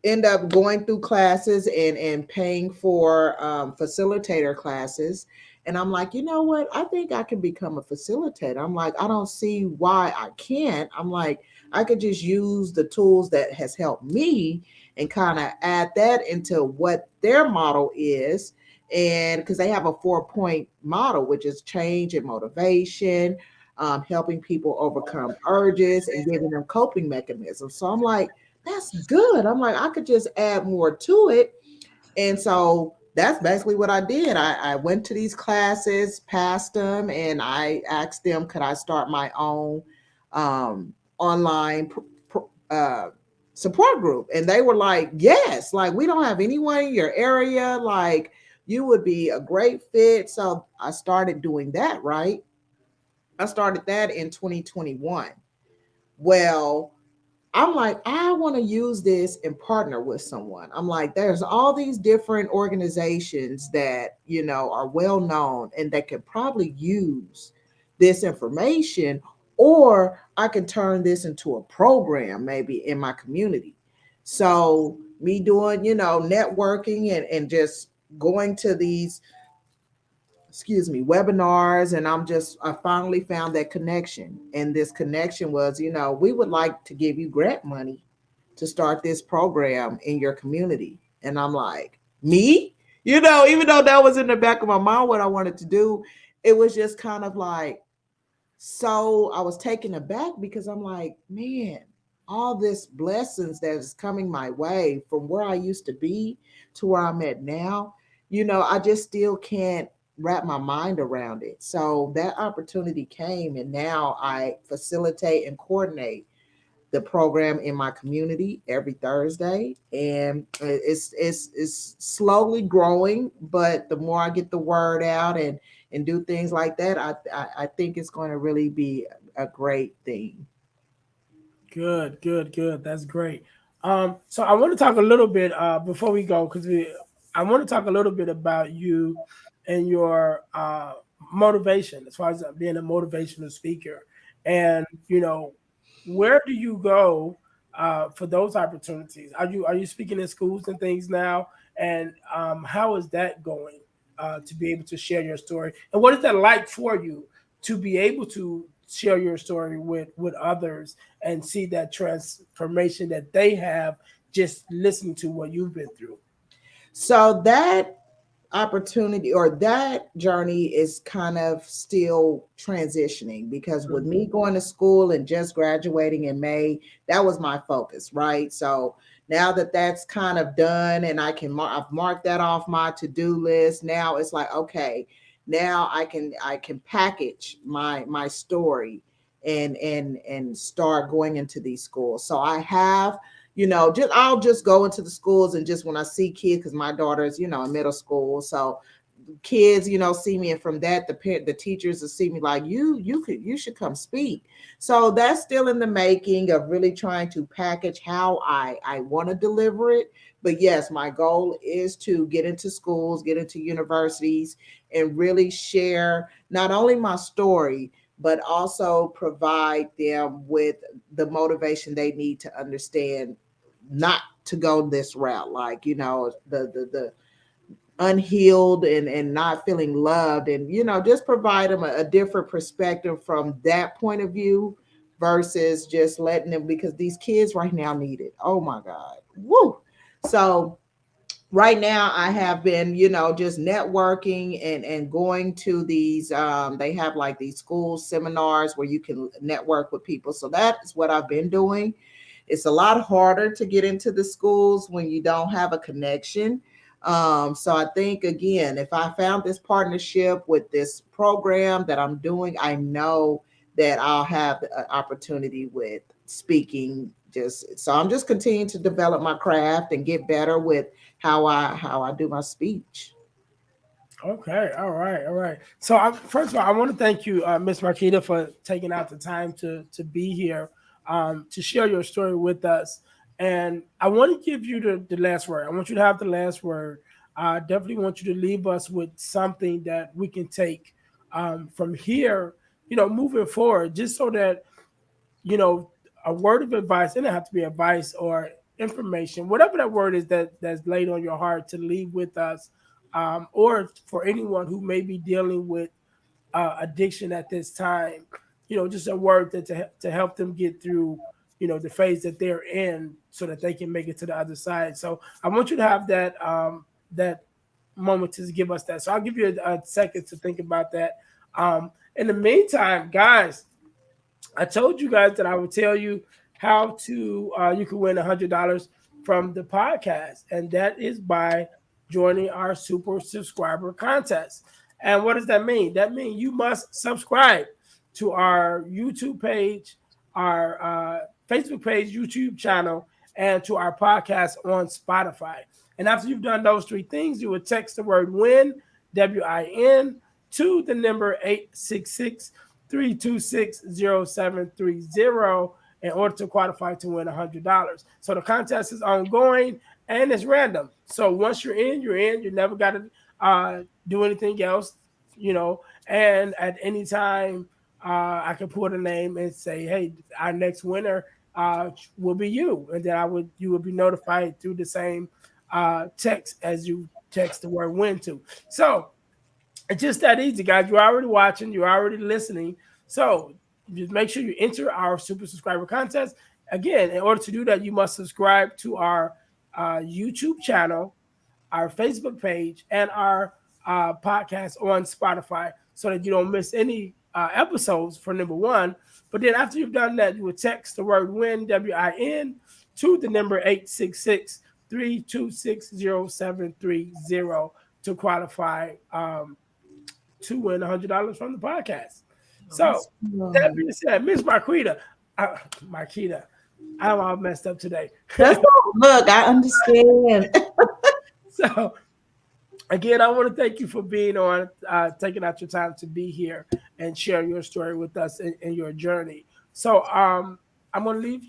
end up going through classes and paying for facilitator classes. And I'm like, you know what? I think I can become a facilitator. I'm like, I don't see why I can't. I'm like, I could just use the tools that has helped me and kind of add that into what their model is. And because they have a 4-point model, which is change and motivation, helping people overcome urges and giving them coping mechanisms. So I'm like, that's good. I'm like, I could just add more to it. And so that's basically what I did. I went to these classes, passed them, and I asked them, could I start my own online support group? And they were like, yes, like we don't have anyone in your area. Like you would be a great fit. So I started doing that, right? I started that in 2021. Well, I'm like, I want to use this and partner with someone. I'm like, there's all these different organizations that, are well known and that could probably use, this information, or I can turn this into a program maybe in my community. So me doing, networking and just going to these, webinars, and I finally found that connection. And this connection was, we would like to give you grant money to start this program in your community. And I'm like, me? Even though that was in the back of my mind what I wanted to do, it was just kind of like, so I was taken aback because I'm like, man, all this blessings that is coming my way from where I used to be to where I'm at now, I just still can't wrap my mind around it. So that opportunity came, and now I facilitate and coordinate the program in my community every Thursday, and it's slowly growing. But the more I get the word out and do things like that, I think it's going to really be a great thing. Good, good, good. That's great. So I want to talk a little bit before we go, because I want to talk a little bit about you and your motivation as far as being a motivational speaker, and where do you go for those opportunities? Are you speaking in schools and things now, and how is that going to be able to share your story, and what is that like for you to be able to share your story with others and see that transformation that they have just listening to what you've been through? So that opportunity or that journey is kind of still transitioning, because with me going to school and just graduating in May, that was my focus, right? So now that that's kind of done and I've marked that off my to-do list. Now it's like, okay, now I can package my story and start going into these schools. So I have, just I'll just go into the schools, and just when I see kids, because my daughter's, in middle school, so kids, see me, and from that, the teachers will see me like, you should come speak. So that's still in the making of really trying to package how I want to deliver it. But yes, my goal is to get into schools, get into universities, and really share not only my story, but also provide them with the motivation they need to understand not to go this route, like, the unhealed and not feeling loved, and just provide them a different perspective from that point of view, versus just letting them, because these kids right now need it. Oh my god, woo. So right now I have been, just networking and going to these, they have like these school seminars where you can network with people. So that is what I've been doing. It's a lot harder to get into the schools when you don't have a connection. So I think, again, if I found this partnership with this program that I'm doing, I know that I'll have an opportunity with speaking. Just so I'm just continuing to develop my craft and get better with how I do my speech. Okay, all right, all right. So, first of all, I want to thank you, Miss Marquita, for taking out the time to be here, to share your story with us. And I want to give you the last word. I want you to have the last word. I definitely want you to leave us with something that we can take from here, moving forward, just so that you know, a word of advice, and it have to be advice or information, whatever that word is that's laid on your heart to leave with us, or for anyone who may be dealing with addiction at this time, just a word to help them get through, the phase that they're in, so that they can make it to the other side. So I want you to have that moment to give us that. So I'll give you a second to think about that. In the meantime, guys, I told you guys that I would tell you how to you can win $100 from the podcast, and that is by joining our super subscriber contest. And what does that mean? That means you must subscribe to our YouTube page, our Facebook page, YouTube channel, and to our podcast on Spotify. And after you've done those three things, you would text the word win, WIN, to the number 866-326-0730 in order to qualify to win $100. So the contest is ongoing and it's random. So once you're in, you're in. You never got to do anything else, you know. And at any time I can put a name and say, "Hey, our next winner will be you," and then you would be notified through the same text as you text the word "win" to. So it's just that easy, guys. You're already watching, you're already listening. So just make sure you enter our super subscriber contest. Again, in order to do that, you must subscribe to our YouTube channel, our Facebook page, and our podcast on Spotify so that you don't miss any episodes for number one. But then after you've done that, you will text the word WIN, WIN, to the number 866-326-0730 to qualify to win $100 from the podcast. So that Awesome. being said, Miss Markita, I'm all messed up today. That's look, I understand. So again, I want to thank you for being on, taking out your time to be here and share your story with us and your journey. So I'm going to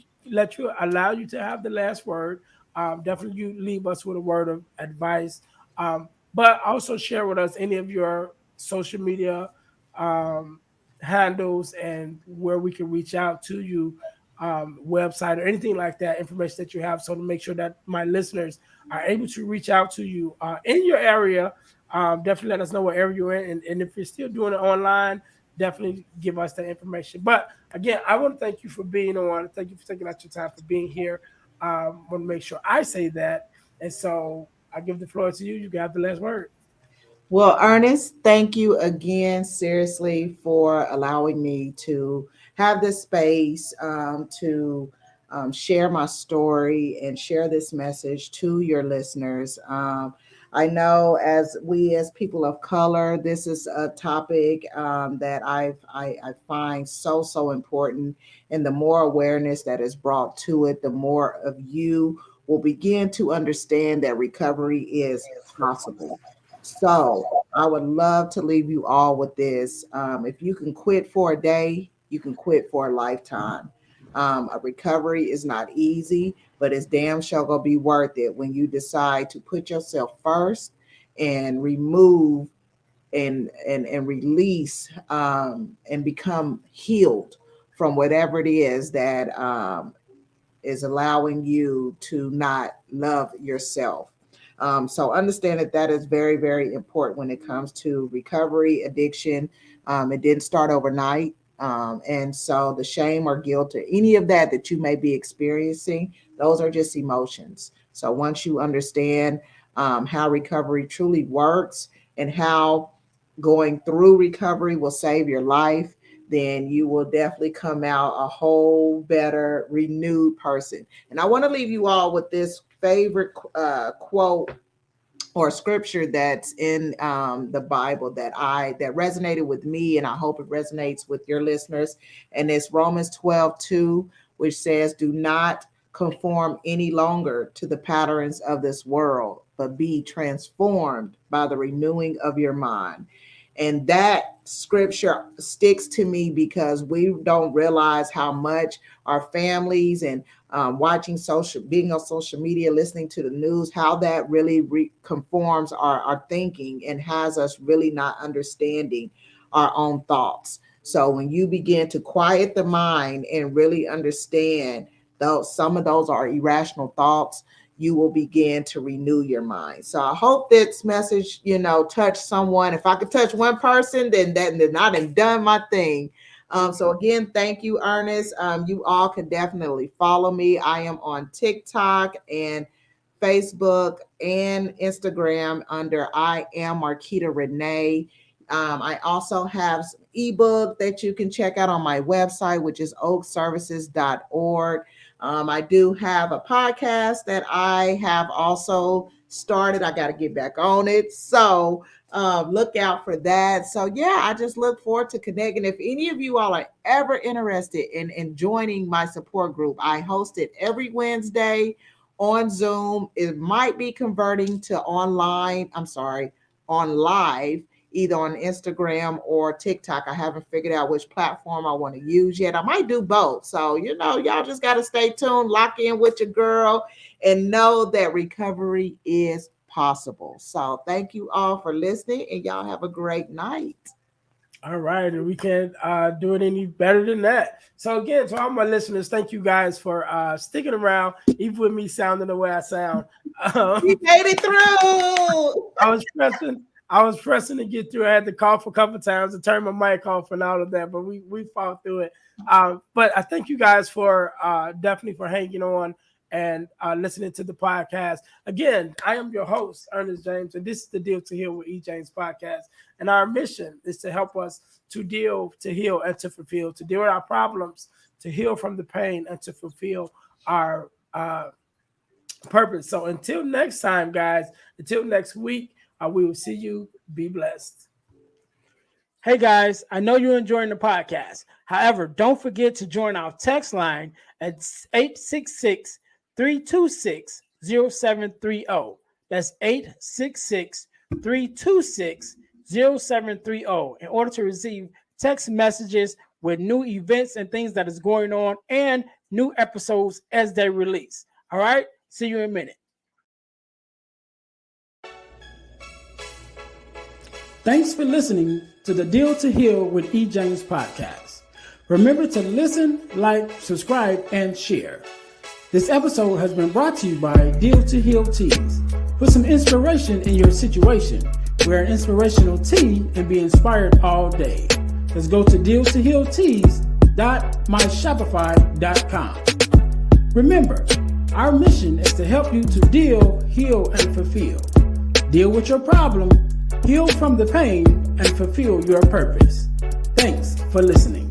allow you to have the last word. Definitely, you leave us with a word of advice, but also share with us any of your social media um, handles and where we can reach out to you, website or anything like that, information that you have, so to make sure that my listeners are able to reach out to you in your area. Definitely let us know what area you're in. And if you're still doing it online, definitely give us that information. But again, I want to thank you for being on. Thank you for taking out your time for being here. Want to make sure I say that. And so I give the floor to you. You got the last word. Well, Ernest, thank you again, seriously, for allowing me to have this space to share my story and share this message to your listeners. I know as people of color, this is a topic that I find so important, and the more awareness that is brought to it, the more of you will begin to understand that recovery is possible. So I would love to leave you all with this. If you can quit for a day, you can quit for a lifetime. A recovery is not easy, but it's damn sure gonna be worth it when you decide to put yourself first and remove and release and become healed from whatever it is that is allowing you to not love yourself. So understand that that is very, very important when it comes to recovery, addiction. It didn't start overnight. And so the shame or guilt or any of that you may be experiencing, those are just emotions. So once you understand how recovery truly works and how going through recovery will save your life, then you will definitely come out a whole better, renewed person. And I want to leave you all with this favorite quote or scripture that's in the Bible that resonated with me, and I hope it resonates with your listeners. And it's Romans 12:2, which says, "Do not conform any longer to the patterns of this world, but be transformed by the renewing of your mind." And that scripture sticks to me because we don't realize how much our families and being on social media, listening to the news, how that really conforms our thinking and has us really not understanding our own thoughts. So when you begin to quiet the mind and really understand those, some of those are irrational thoughts, you will begin to renew your mind. So I hope this message, touch someone. If I could touch one person, then I done done my thing. So again, thank you, Ernest. You all can definitely follow me. I am on TikTok and Facebook and Instagram under I am Markita Renee. I also have some ebook that you can check out on my website, which is oakservices.org. I do have a podcast that I have also started. I got to get back on it. So look out for that. So yeah, I just look forward to connecting. If any of you all are ever interested in joining my support group, I host it every Wednesday on Zoom. It might be converting to on live, either on Instagram or TikTok. I haven't figured out which platform I want to use yet. I might do both. So, y'all just got to stay tuned, lock in with your girl, and know that recovery is possible. So, thank you all for listening, and y'all have a great night. All right, and we can't do it any better than that. So again, to all my listeners, thank you guys for sticking around, even with me sounding the way I sound. We made it through. I was pressing. I was pressing to get through. I had to cough a couple times to turn my mic off and all of that, but we fought through it. But I thank you guys for definitely for hanging on and listening to the podcast. Again, I am your host, Earnest James, and this is the Deal to Heal with E. James podcast. And our mission is to help us to deal, to heal, and to fulfill, to deal with our problems, to heal from the pain, and to fulfill our purpose. So until next time, guys, until next week, we will see you. Be blessed. Hey guys, I know you're enjoying the podcast. However, don't forget to join our text line at 866-326-0730. That's 866-326-0730 in order to receive text messages with new events and things that is going on and new episodes as they release. All right, see you in a minute. Thanks for listening to the Deal to Heal with E. James podcast. Remember to listen, like, subscribe, and share. This episode has been brought to you by Deal to Heal Teas. Put some inspiration in your situation. Wear an inspirational tea and be inspired all day. Let's go to dealtohealteas.myshopify.com. Remember, our mission is to help you to deal, heal, and fulfill. Deal with your problem, heal from the pain, and fulfill your purpose. Thanks for listening.